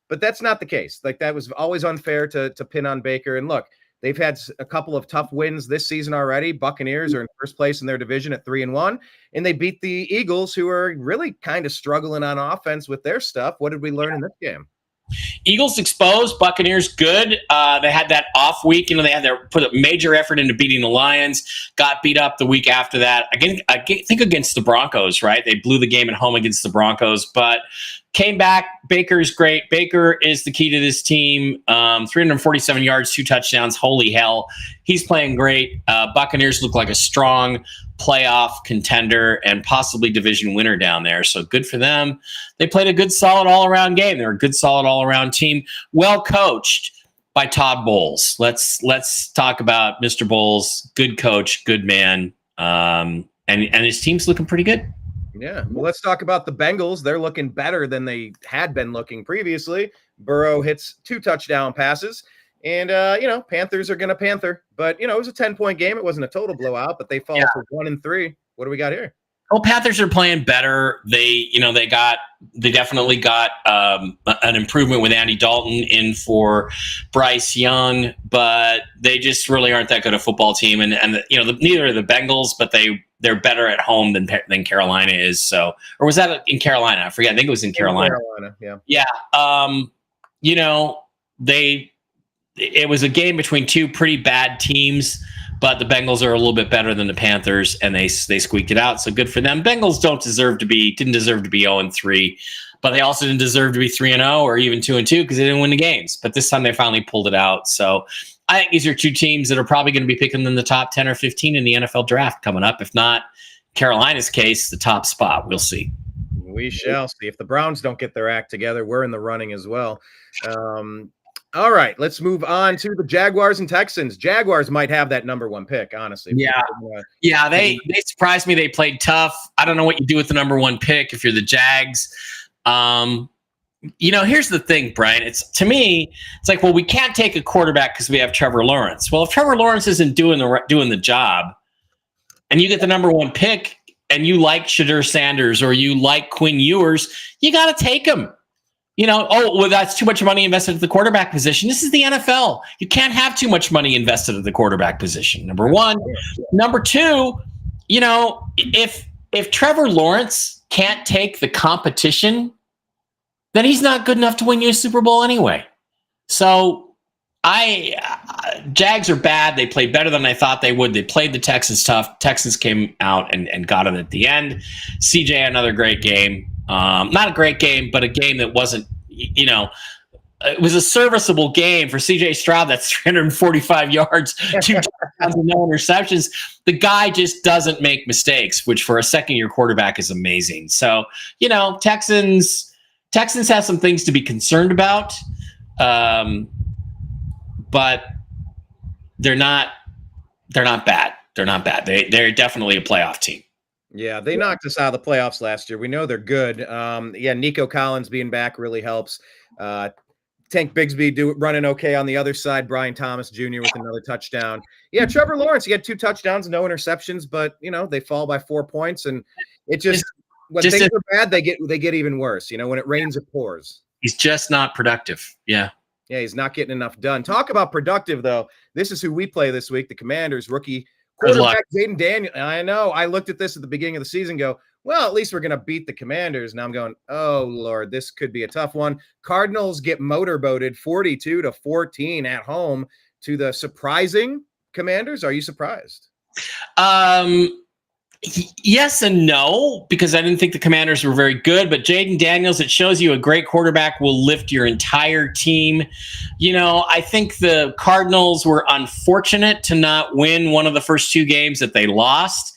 but that's not the case. That was always unfair to pin on Baker. And look, they've had a couple of tough wins this season already. Buccaneers are in first place in their division at 3-1, and they beat the Eagles, who are really kind of struggling on offense with their stuff. What did we learn in this game? Eagles exposed, Buccaneers good. They had that off week. They had to put a major effort into beating the Lions. Got beat up the week after that. I think against the Broncos, right? They blew the game at home against the Broncos, but came back. Baker's great. Baker is the key to this team. 347 yards, 2 touchdowns. Holy hell. He's playing great. Buccaneers look like a strong playoff contender and possibly division winner down there. So good for them. They played a good, solid all-around game. They're a good, solid all-around team. Well coached by Todd Bowles. Let's talk about Mr. Bowles. Good coach, good man. And his team's looking pretty good. Yeah. Well, let's talk about the Bengals. They're looking better than they had been looking previously. Burrow hits 2 touchdown passes. And, Panthers are going to Panther. But, it was a 10-point game. It wasn't a total blowout, but they fall for 1-3. What do we got here? Well, Panthers are playing better. They definitely got an improvement with Andy Dalton in for Bryce Young, but they just really aren't that good a football team. And neither are the Bengals, but they're better at home than Carolina is. So, or was that in Carolina? I forget. I think it was in Carolina. Yeah. It was a game between 2 pretty bad teams, but the Bengals are a little bit better than the Panthers, and they squeaked it out. So good for them. Bengals didn't deserve to be 0-3, but they also didn't deserve to be 3-0 or even 2-2 because they didn't win the games. But this time they finally pulled it out. So I think these are two teams that are probably going to be picking in the top 10 or 15 in the NFL draft coming up. If not Carolina's case, the top spot. We'll see. We shall see. If the Browns don't get their act together, we're in the running as well. All right, let's move on to the Jaguars and Texans. Jaguars might have that number 1 pick, honestly. Yeah, they surprised me. They played tough. I don't know what you do with the number 1 pick if you're the Jags. Here's the thing, Brian. To me, it's like, well, we can't take a quarterback because we have Trevor Lawrence. Well, if Trevor Lawrence isn't doing the job, and you get the number 1 pick, and you like Shadur Sanders or you like Quinn Ewers, you got to take him. That's too much money invested at the quarterback position. This is the NFL. You can't have too much money invested at the quarterback position. Number 1. Number 2, if Trevor Lawrence can't take the competition, then he's not good enough to win you a Super Bowl anyway. So Jags are bad. They played better than I thought they would. They played the Texans tough. Texans came out and got it at the end. CJ, another great game. Not a great game, but a game that wasn't, it was a serviceable game for CJ Stroud. That's 345 yards, 2 touchdowns and no interceptions. The guy just doesn't make mistakes, which for a second-year quarterback is amazing. So, Texans have some things to be concerned about, but they're not bad. They're not bad. They're definitely a playoff team. Yeah, they knocked us out of the playoffs last year. We know they're good. Nico Collins being back really helps. Tank Bigsby running okay on the other side. Brian Thomas Jr. with another touchdown. Yeah, Trevor Lawrence, he had 2 touchdowns, no interceptions, but they fall by 4 points, and it things are bad, they get even worse. When it rains, it pours. He's just not productive. Yeah. Yeah, he's not getting enough done. Talk about productive, though. This is who we play this week, the Commanders, rookie quarterback Jaden Daniels. I know. I looked at this at the beginning of the season, go, well, at least we're going to beat the Commanders. Now I'm going, oh, Lord, this could be a tough one. Cardinals get motorboated 42-14 at home to the surprising Commanders. Are you surprised? Yes and no, because I didn't think the Commanders were very good, but Jaden Daniels, it shows you a great quarterback will lift your entire team. I think the Cardinals were unfortunate to not win one of the first 2 games that they lost.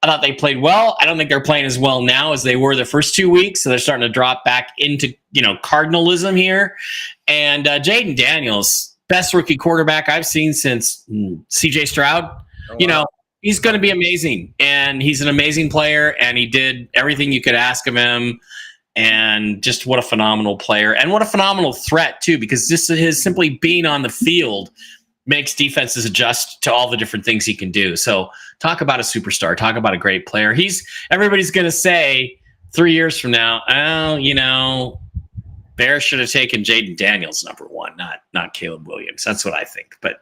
I thought they played well. I don't think they're playing as well now as they were the first 2 weeks, so they're starting to drop back into, Cardinalism here. And Jaden Daniels, best rookie quarterback I've seen since CJ Stroud. Oh, wow. He's going to be amazing, and he's an amazing player, and he did everything you could ask of him, and just what a phenomenal player, and what a phenomenal threat, too, because just his simply being on the field makes defenses adjust to all the different things he can do. So talk about a superstar, talk about a great player. Everybody's going to say 3 years from now, Bears should have taken Jaden Daniels number 1, not Caleb Williams. That's what I think, but,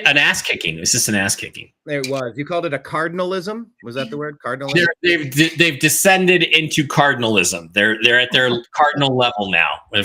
an ass kicking. It was just an ass kicking. It was. You called it a cardinalism? Was that the word? Cardinalism? They've descended into cardinalism. They're at their cardinal level now. Not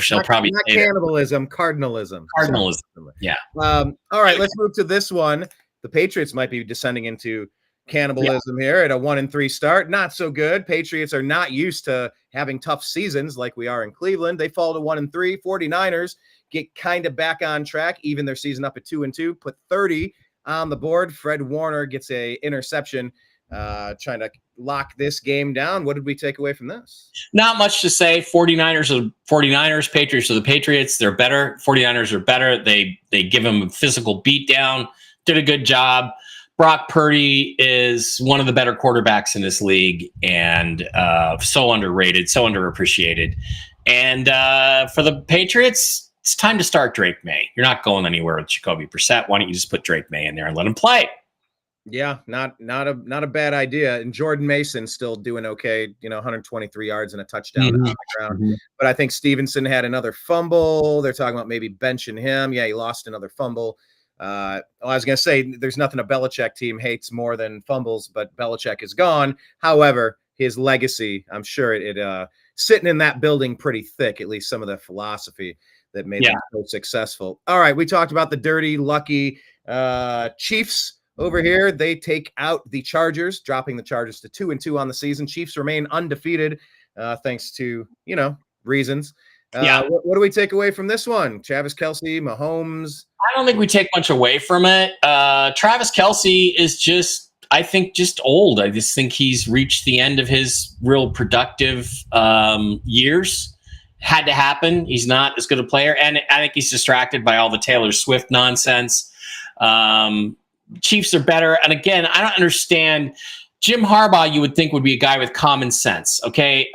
cannibalism, cardinalism. Cardinalism. Yeah. All right, let's move to this one. The Patriots might be descending into cannibalism here at a 1-3 start. Not so good. Patriots are not used to having tough seasons like we are in Cleveland. They fall to 1-3. 49ers get kind of back on track, even their season up at 2-2, put 30 on the board. Fred Warner gets a interception, trying to lock this game down. What did we take away from this? Not much to say. 49ers are 49ers, Patriots are the Patriots. They're better. 49ers are better. They give them a physical beatdown. Did a good job. Brock Purdy is one of the better quarterbacks in this league, and so underrated, so underappreciated. And for the Patriots, it's time to start Drake May. You're not going anywhere with Jacoby Brissett. Why don't you just put Drake May in there and let him play? Yeah, not a bad idea. And Jordan Mason still doing okay, 123 yards and a touchdown on the ground. Mm-hmm. But I think Stevenson had another fumble. They're talking about maybe benching him. Yeah, he lost another fumble. I was going to say there's nothing a Belichick team hates more than fumbles, but Belichick is gone. However, his legacy, I'm sure it sitting in that building pretty thick, at least some of the philosophy that made them so successful. All right, we talked about the dirty, lucky Chiefs over here. They take out the Chargers, dropping the Chargers to 2-2 on the season. Chiefs remain undefeated, thanks to, reasons. What do we take away from this one? Travis Kelce, Mahomes. I don't think we take much away from it. Travis Kelce is just old. I just think he's reached the end of his real productive years. Had to happen. He's not as good a player. And I think he's distracted by all the Taylor Swift nonsense. Chiefs are better. And again, I don't understand. Jim Harbaugh, you would think, would be a guy with common sense. Okay.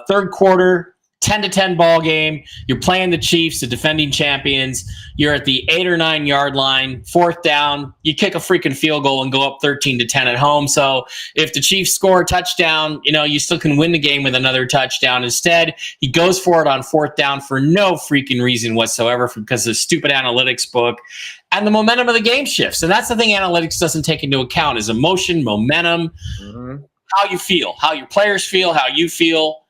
Third quarter, 10-10 ball game. You're playing the Chiefs, the defending champions. You're at the 8 or 9 yard line, fourth down. You kick a freaking field goal and go up 13-10 at home. So if the Chiefs score a touchdown, you still can win the game with another touchdown. Instead, he goes for it on fourth down for no freaking reason whatsoever, because of the stupid analytics book. And the momentum of the game shifts. And that's the thing analytics doesn't take into account is emotion, momentum, how you feel, how your players feel, how you feel.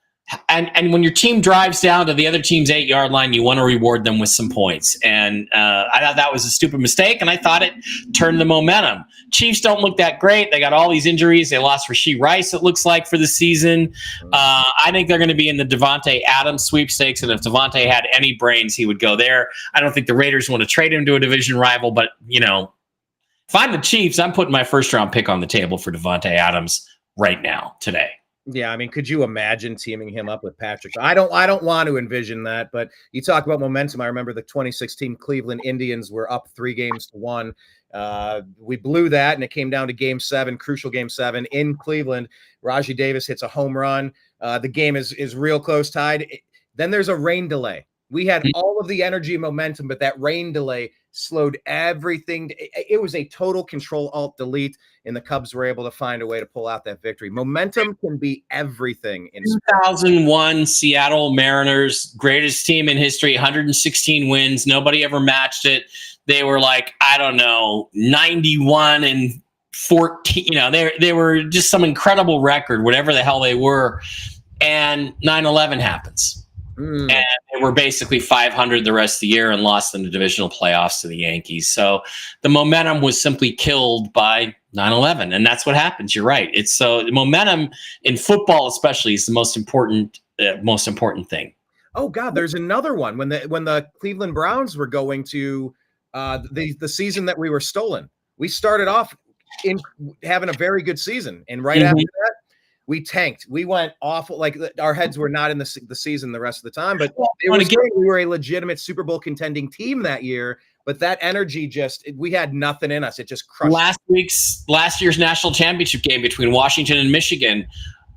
And when your team drives down to the other team's 8 yard line, you want to reward them with some points. And I thought that was a stupid mistake, and I thought it turned the momentum. Chiefs don't look that great. They got all these injuries. They lost Rashee Rice, it looks like, for the season. I think they're going to be in the Devontae Adams sweepstakes, and if Devontae had any brains, he would go there. I don't think the Raiders want to trade him to a division rival, but, if I'm the Chiefs, I'm putting my first-round pick on the table for Devontae Adams right now, today. Yeah, I mean, could you imagine teaming him up with Patrick? I don't want to envision that, but you talk about momentum. I remember the 2016 Cleveland Indians were up 3-1. We blew that, and it came down to Game 7, crucial Game 7 in Cleveland. Rajai Davis hits a home run. The game is real close tied. Then there's a rain delay. We had all of the energy and momentum, but that rain delay slowed everything. It was a total Control-Alt-Delete, and the Cubs were able to find a way to pull out that victory. Momentum can be everything in sports. 2001 Seattle Mariners, greatest team in history, 116 wins. Nobody ever matched it. They were 91-14. They were just some incredible record, whatever the hell they were. And 9/11 happens. And they were basically 500 the rest of the year and lost in the divisional playoffs to the Yankees. So the momentum was simply killed by 9/11, and that's what happens. You're right. It's so the momentum in football, especially, is the most important thing. Oh God, there's another one when the Cleveland Browns were going to the season that we were stolen. We started off in having a very good season, and right after that, we tanked. We went awful. Our heads were not in the season the rest of the time, but we were a legitimate Super Bowl contending team that year. But that energy we had nothing in us. It just crushed. Last year's national championship game between Washington and Michigan.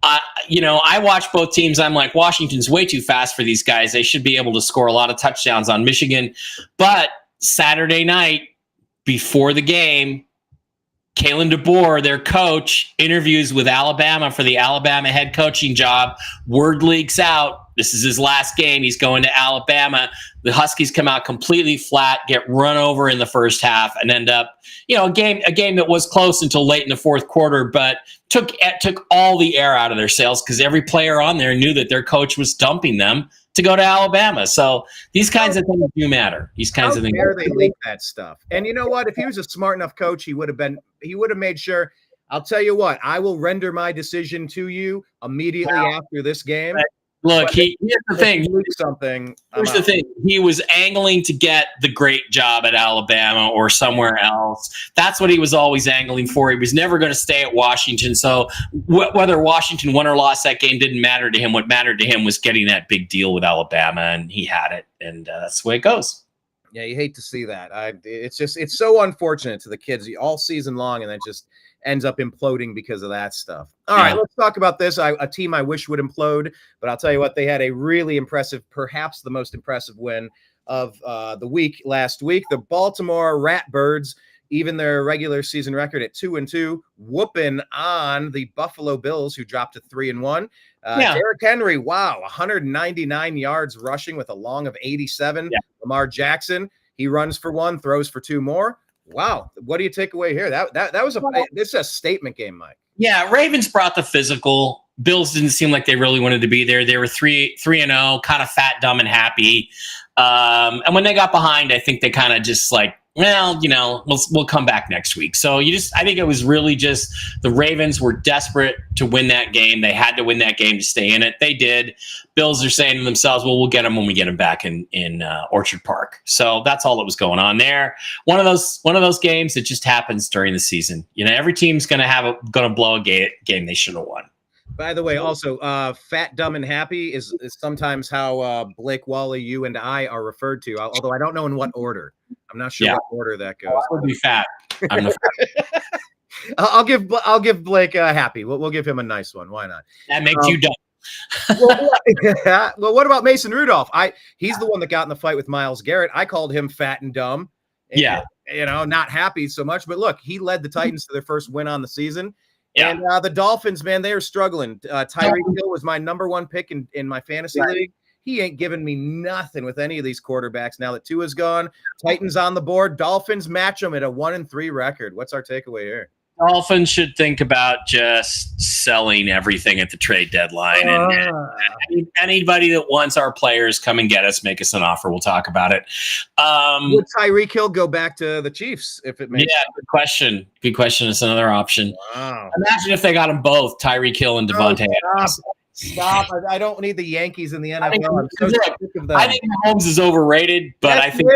I watch both teams. I'm like, Washington's way too fast for these guys. They should be able to score a lot of touchdowns on Michigan. But Saturday night before the game, Kalen DeBoer, their coach, interviews with Alabama for the Alabama head coaching job. Word leaks out. This is his last game. He's going to Alabama. The Huskies come out completely flat, get run over in the first half, and end up, a game that was close until late in the fourth quarter, but took all the air out of their sails because every player on there knew that their coach was dumping them to go to Alabama. So these kinds of things do matter. These kinds of things. How dare they leak that stuff? And you know what? If he was a smart enough coach, he would have made sure. I'll tell you what, I will render my decision to you immediately after this game. Look, here's the thing. Here's the thing. He was angling to get the great job at Alabama or somewhere else. That's what he was always angling for. He was never going to stay at Washington. So whether Washington won or lost that game didn't matter to him. What mattered to him was getting that big deal with Alabama, and he had it. And that's the way it goes. Yeah, you hate to see that. It's so unfortunate to the kids all season long, and then just ends up imploding because of that stuff. All right, let's talk about this. A team I wish would implode, but I'll tell you what, they had a really impressive, perhaps the most impressive win of the week last week. The Baltimore Ratbirds, even their regular season record at 2-2, whooping on the Buffalo Bills, who dropped to 3-1. Derrick Henry, 199 yards rushing with a long of 87. Yeah. Lamar Jackson, he runs for 1, throws for 2 more. Wow, what do you take away here? This is a statement game, Mike. Yeah, Ravens brought the physical. Bills didn't seem like they really wanted to be there. They were 3-0, kind of fat, dumb, and happy. And when they got behind, I think they kind of just like, well, we'll come back next week. So I think it was really just the Ravens were desperate to win that game. They had to win that game to stay in it. They did. Bills are saying to themselves, well, we'll get them when we get them back in Orchard Park. So that's all that was going on there. One of those games that just happens during the season. Every team's going to blow a game they should have won. By the way, also, fat, dumb, and happy is sometimes how Blake, Walley, you, and I are referred to. Although I don't know in what order. I'm not sure what order that goes. I would be fat. I'm the fat. I'll give Blake happy. We'll give him a nice one. Why not? That makes you dumb. Well, what about Mason Rudolph? He's the one that got in the fight with Myles Garrett. I called him fat and dumb. Yeah. Not happy so much. But look, he led the Titans to their first win on the season. Yeah. And the Dolphins, man, they are struggling. Tyreek Hill was my number one pick in my fantasy league. He ain't giving me nothing with any of these quarterbacks now that Tua's gone. Titans on the board. Dolphins match them at a 1-3 record. What's our takeaway here? Dolphins should think about just selling everything at the trade deadline. And anybody that wants our players, come and get us, make us an offer. We'll talk about it. Would Tyreek Hill go back to the Chiefs if it makes sense? Good question. Good question. It's another option. Wow. Imagine if they got them both, Tyreek Hill and Devontae Adams. Stop. I don't need the Yankees in the NFL. I'm so sick of them. I think Mahomes is overrated, but Yes, I think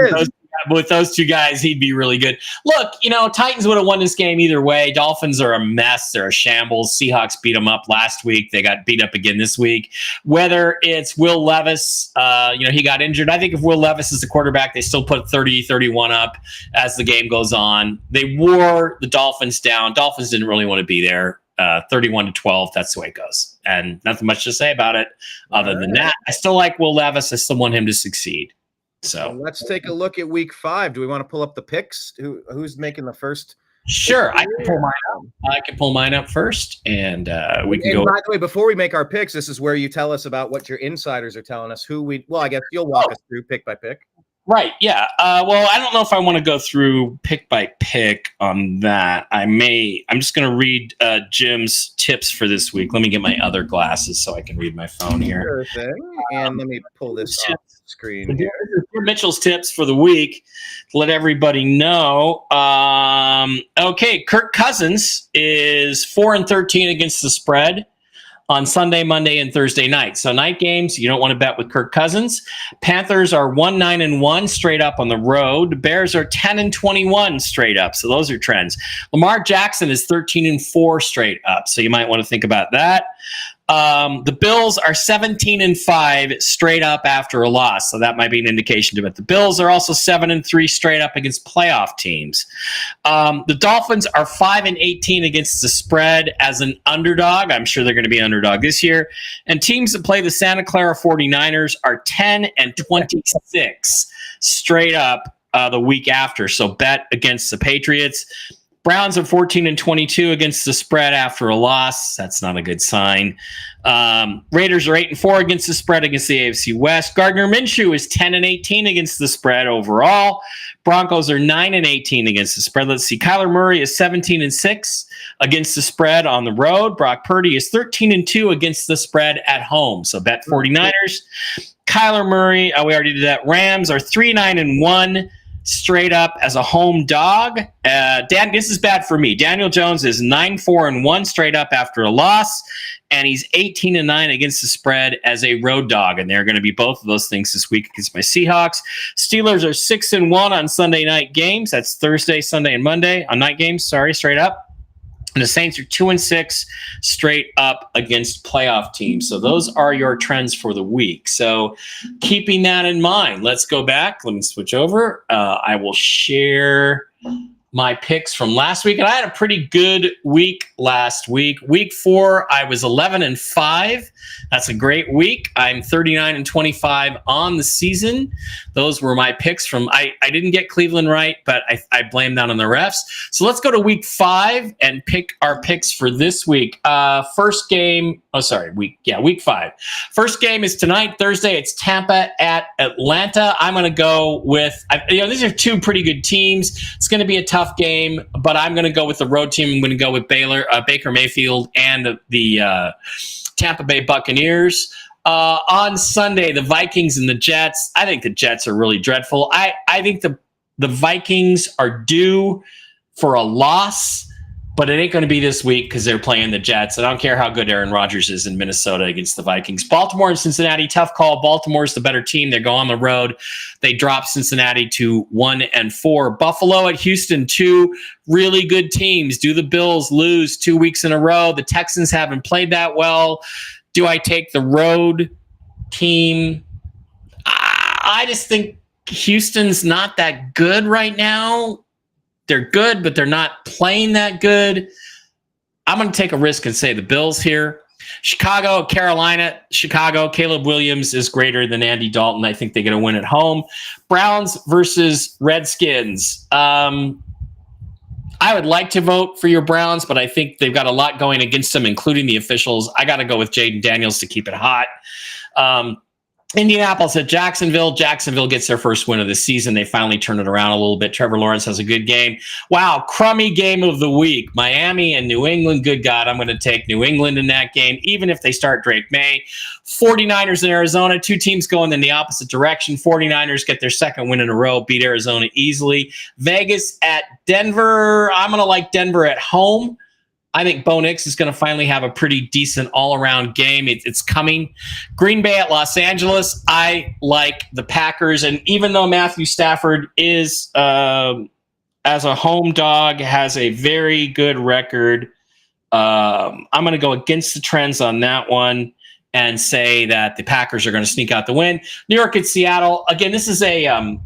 with those two guys, he'd be really good. Look, Titans would have won this game either way. Dolphins are a mess. They're a shambles. Seahawks beat them up last week. They got beat up again this week. Whether it's Will Levis, he got injured. I think if Will Levis is the quarterback, they still put 30-31 up as the game goes on. They wore the Dolphins down. Dolphins didn't really want to be there. 31-12. That's the way it goes. And nothing much to say about it other than that. I still like Will Levis. I still want him to succeed. So let's take a look at week 5. Do we want to pull up the picks? Who's making the first? Sure. I can pull mine up first, and we can go. By the way, before we make our picks, this is where you tell us about what your insiders are telling us. I guess you'll walk us through pick by pick. Right. Yeah. Well, I don't know if I want to go through pick by pick on that. I'm just going to read Jim's tips for this week. Let me get my other glasses so I can read my phone here. Sure thing. And let me pull this off the screen here. Mitchell's tips for the week to let everybody know. Okay. Kirk Cousins is 4-13 against the spread on Sunday, Monday, and Thursday night. So night games, you don't want to bet with Kirk Cousins. Panthers are 1-9-1 straight up on the road. Bears are 10-21 straight up. So those are trends. Lamar Jackson is 13-4 straight up. So you might want to think about that. The Bills are 17-5 straight up after a loss. So that might be an indication to it. The Bills are also 7-3 straight up against playoff teams. The Dolphins are 5-18 against the spread as an underdog. I'm sure they're going to be an underdog this year. And teams that play the Santa Clara 49ers are 10-26 straight up the week after. So bet against the Patriots. Browns are 14-22 against the spread after a loss. That's not a good sign. Raiders are 8-4 against the spread against the AFC West. Gardner Minshew is 10-18 against the spread overall. Broncos are 9-18 against the spread. Let's see. Kyler Murray is 17-6 against the spread on the road. Brock Purdy is 13-2 against the spread at home. So bet 49ers. Kyler Murray, we already did that. Rams are 3-9-1. Straight up as a home dog. This is bad for me. Daniel Jones is 9-4-1 straight up after a loss, and he's 18-9 against the spread as a road dog. And they're going to be both of those things this week against my Seahawks. Steelers are 6-1 on Sunday night games. That's Thursday, Sunday, and Monday on night games. Sorry, straight up. And the Saints are 2-6 straight up against playoff teams. So those are your trends for the week. So keeping that in mind, let's go back. Let me switch over. I will share my picks from last week. And I had a pretty good week last week. Week 4, I was 11-5. That's a great week. I'm 39-25 on the season. Those were my picks from, I didn't get Cleveland right, but I blame that on the refs. So let's go to week 5 and pick our picks for this week. Week 5. First game is tonight, Thursday. It's Tampa at Atlanta. I'm going to go with, these are two pretty good teams. It's going to be a tough tough game, but I'm going to go with the road team. I'm going to go with Baker Mayfield and the Tampa Bay Buccaneers. On Sunday, the Vikings and the Jets. I think the Jets are really dreadful. I think the Vikings are due for a loss, but it ain't going to be this week because they're playing the Jets. I don't care how good Aaron Rodgers is in Minnesota against the Vikings. Baltimore and Cincinnati, tough call. Baltimore's the better team. They go on the road. They drop Cincinnati to 1-4. Buffalo at Houston, 2 really good teams. Do the Bills lose 2 weeks in a row? The Texans haven't played that well. Do I take the road team? I just think Houston's not that good right now. They're good, but they're not playing that good. I'm going to take a risk and say the Bills here. Chicago, Carolina. Chicago, Caleb Williams is greater than Andy Dalton. I think they're going to win at home. Browns versus Redskins. I would like to vote for your Browns, but I think they've got a lot going against them, including the officials. I got to go with Jaden Daniels to keep it hot. Indianapolis at Jacksonville. Jacksonville gets their first win of the season. They finally turn it around a little bit. Trevor Lawrence has a good game. Wow, crummy game of the week. Miami and New England. Good God, I'm going to take New England in that game, even if they start Drake May. 49ers in Arizona. 2 teams going in the opposite direction. 49ers get their second win in a row, beat Arizona easily. Vegas at Denver. I'm going to like Denver at home. I think Bo Nix is going to finally have a pretty decent all-around game. It's coming. Green Bay at Los Angeles. I like the Packers. And even though Matthew Stafford is, as a home dog, has a very good record, I'm going to go against the trends on that one and say that the Packers are going to sneak out the win. New York at Seattle. Again, this is a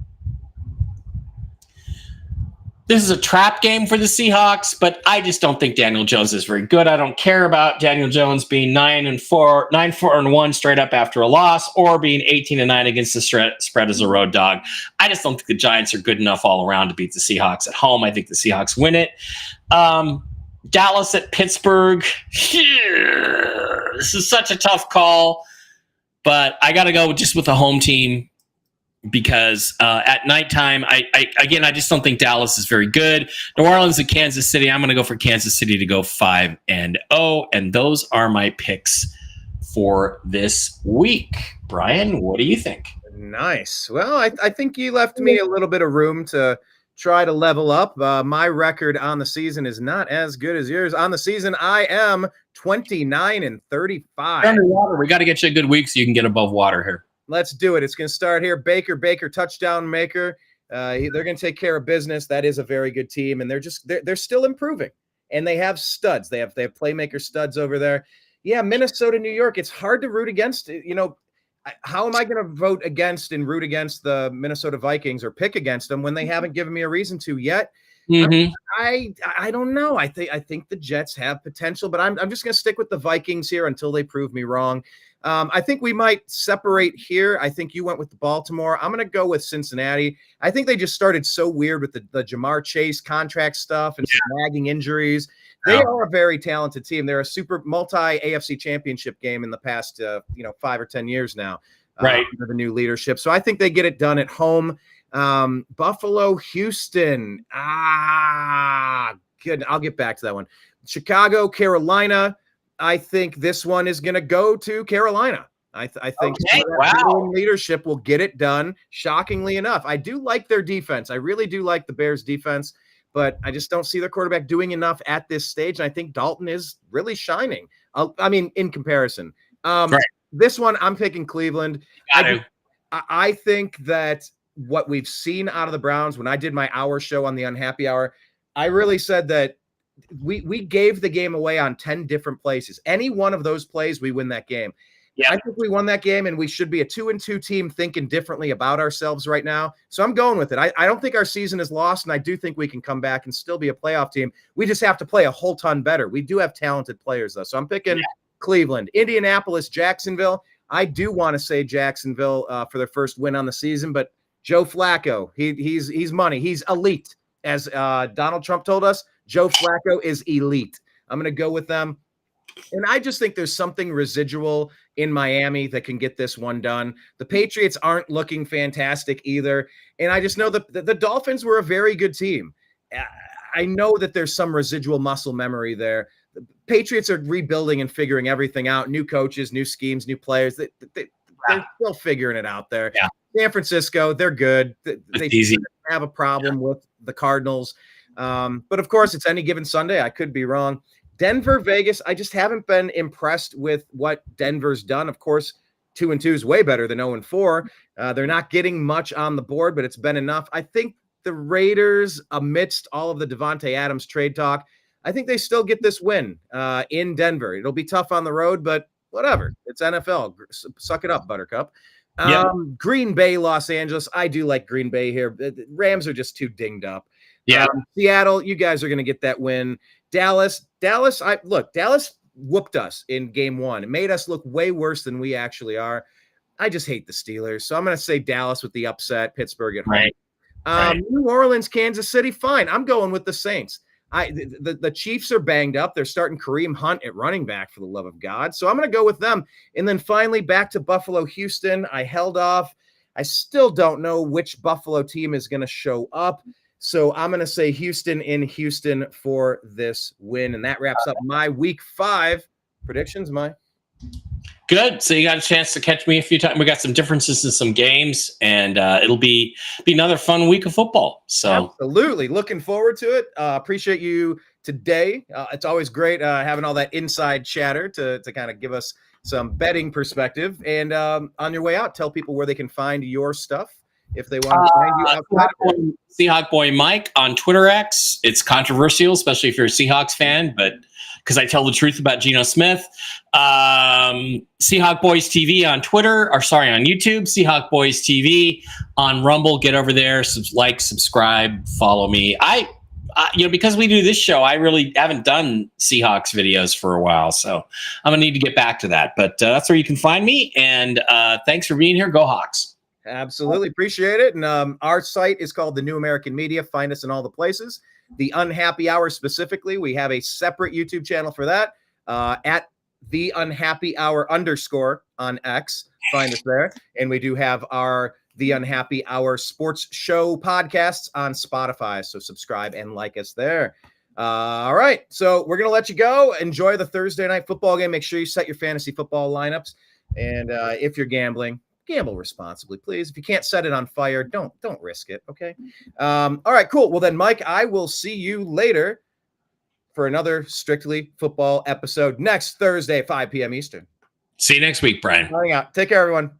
trap game for the Seahawks, but I just don't think Daniel Jones is very good. I don't care about Daniel Jones being 9-4-1 straight up after a loss, or being 18-9 against the spread as a road dog. I just don't think the Giants are good enough all around to beat the Seahawks at home. I think the Seahawks win it. Dallas at Pittsburgh. This is such a tough call, but I got to go just with the home team. Because at nighttime, I just don't think Dallas is very good. New Orleans and Kansas City, I'm going to go for Kansas City to go 5-0. And those are my picks for this week. Brian, what do you think? Nice. Well, I think you left me a little bit of room to try to level up. My record on the season is not as good as yours. On the season, I am 29-35. Underwater. We got to get you a good week so you can get above water here. Let's do it. It's going to start here. Baker, touchdown maker. They're going to take care of business. That is a very good team, and they're still improving. And they have studs. They have playmaker studs over there. Yeah, Minnesota, New York. It's hard to root against. How am I going to vote against and root against the Minnesota Vikings or pick against them when they haven't given me a reason to yet? Mm-hmm. I don't know. I think the Jets have potential, but I'm just going to stick with the Vikings here until they prove me wrong. I think we might separate here. I think you went with the Baltimore. I'm going to go with Cincinnati. I think they just started so weird with the Jamar Chase contract stuff and some nagging injuries. They are a very talented team. They're a super multi-AFC championship game in the past, 5 or 10 years now. Right. Under the new leadership. So I think they get it done at home. Buffalo, Houston. Good. I'll get back to that one. Chicago, Carolina. I think this one is going to go to Carolina. I think leadership will get it done. Shockingly enough, I do like their defense. I really do like the Bears' defense, but I just don't see their quarterback doing enough at this stage. And I think Dalton is really shining. In comparison. Right. This one, I'm picking Cleveland. I think that what we've seen out of the Browns, when I did my hour show on the Unhappy Hour, I really said that we gave the game away on 10 different places. Any one of those plays, we win that game. Yeah, I think we won that game, and we should be a 2-2 team thinking differently about ourselves right now. So I'm going with it. I don't think our season is lost, and I do think we can come back and still be a playoff team. We just have to play a whole ton better. We do have talented players, though. So I'm picking Cleveland. Indianapolis, Jacksonville. I do want to say Jacksonville for their first win on the season, but Joe Flacco, he's money. He's elite. As Donald Trump told us, Joe Flacco is elite. I'm going to go with them. And I just think there's something residual in Miami that can get this one done. The Patriots aren't looking fantastic either. And I just know that the Dolphins were a very good team. I know that there's some residual muscle memory there. The Patriots are rebuilding and figuring everything out. New coaches, new schemes, new players. They're still figuring it out there. Yeah. San Francisco, they're good. They easy. have a problem with the Cardinals. But of course, it's any given Sunday. I could be wrong. Denver, Vegas, I just haven't been impressed with what Denver's done. Of course, 2-2 is way better than 0-4. They're not getting much on the board, but it's been enough. I think the Raiders, amidst all of the Devontae Adams trade talk, I think they still get this win in Denver. It'll be tough on the road, but whatever. It's NFL. Suck it up, Buttercup. Green Bay, Los Angeles. I do like Green Bay here. The Rams are just too dinged up. Seattle, you guys are going to get that win. Dallas, Dallas whooped us in game 1. It made us look way worse than we actually are. I just hate the Steelers. So I'm going to say Dallas with the upset, Pittsburgh at home. Right. New Orleans, Kansas City, fine. I'm going with the Saints. The Chiefs are banged up. They're starting Kareem Hunt at running back, for the love of God. So I'm going to go with them. And then finally back to Buffalo, Houston. I held off. I still don't know which Buffalo team is going to show up. So I'm going to say Houston in Houston for this win. And that wraps up my week 5 predictions, Mike. Good. So you got a chance to catch me a few times. We got some differences in some games, and it'll be another fun week of football. So absolutely looking forward to it. Appreciate you today. It's always great having all that inside chatter to kind of give us some betting perspective. And on your way out, tell people where they can find your stuff if they want to find you outside. Seahawk Boy Mike on Twitter X. It's controversial, especially if you're a Seahawks fan, but because I tell the truth about Geno Smith. Seahawk Boys TV on Twitter, on YouTube. Seahawk Boys TV on Rumble. Get over there, subscribe, follow me. Because we do this show, I really haven't done Seahawks videos for a while, so I'm gonna need to get back to that. But that's where you can find me. And thanks for being here. Go Hawks! Absolutely appreciate it. And our site is called The New American Media. Find us in all the places. The Unhappy Hour specifically, we have a separate YouTube channel for that at The Unhappy Hour _ on X. Find us there. And we do have our The Unhappy Hour sports show podcasts on Spotify. So subscribe and like us there. All right. So we're going to let you go. Enjoy the Thursday night football game. Make sure you set your fantasy football lineups. And if you're gambling, gamble responsibly, please. If you can't set it on fire, don't risk it. Okay. All right, cool. Well then, Mike, I will see you later for another Strictly Football episode next Thursday at 5 p.m. Eastern. See you next week, Brian. Take care, everyone.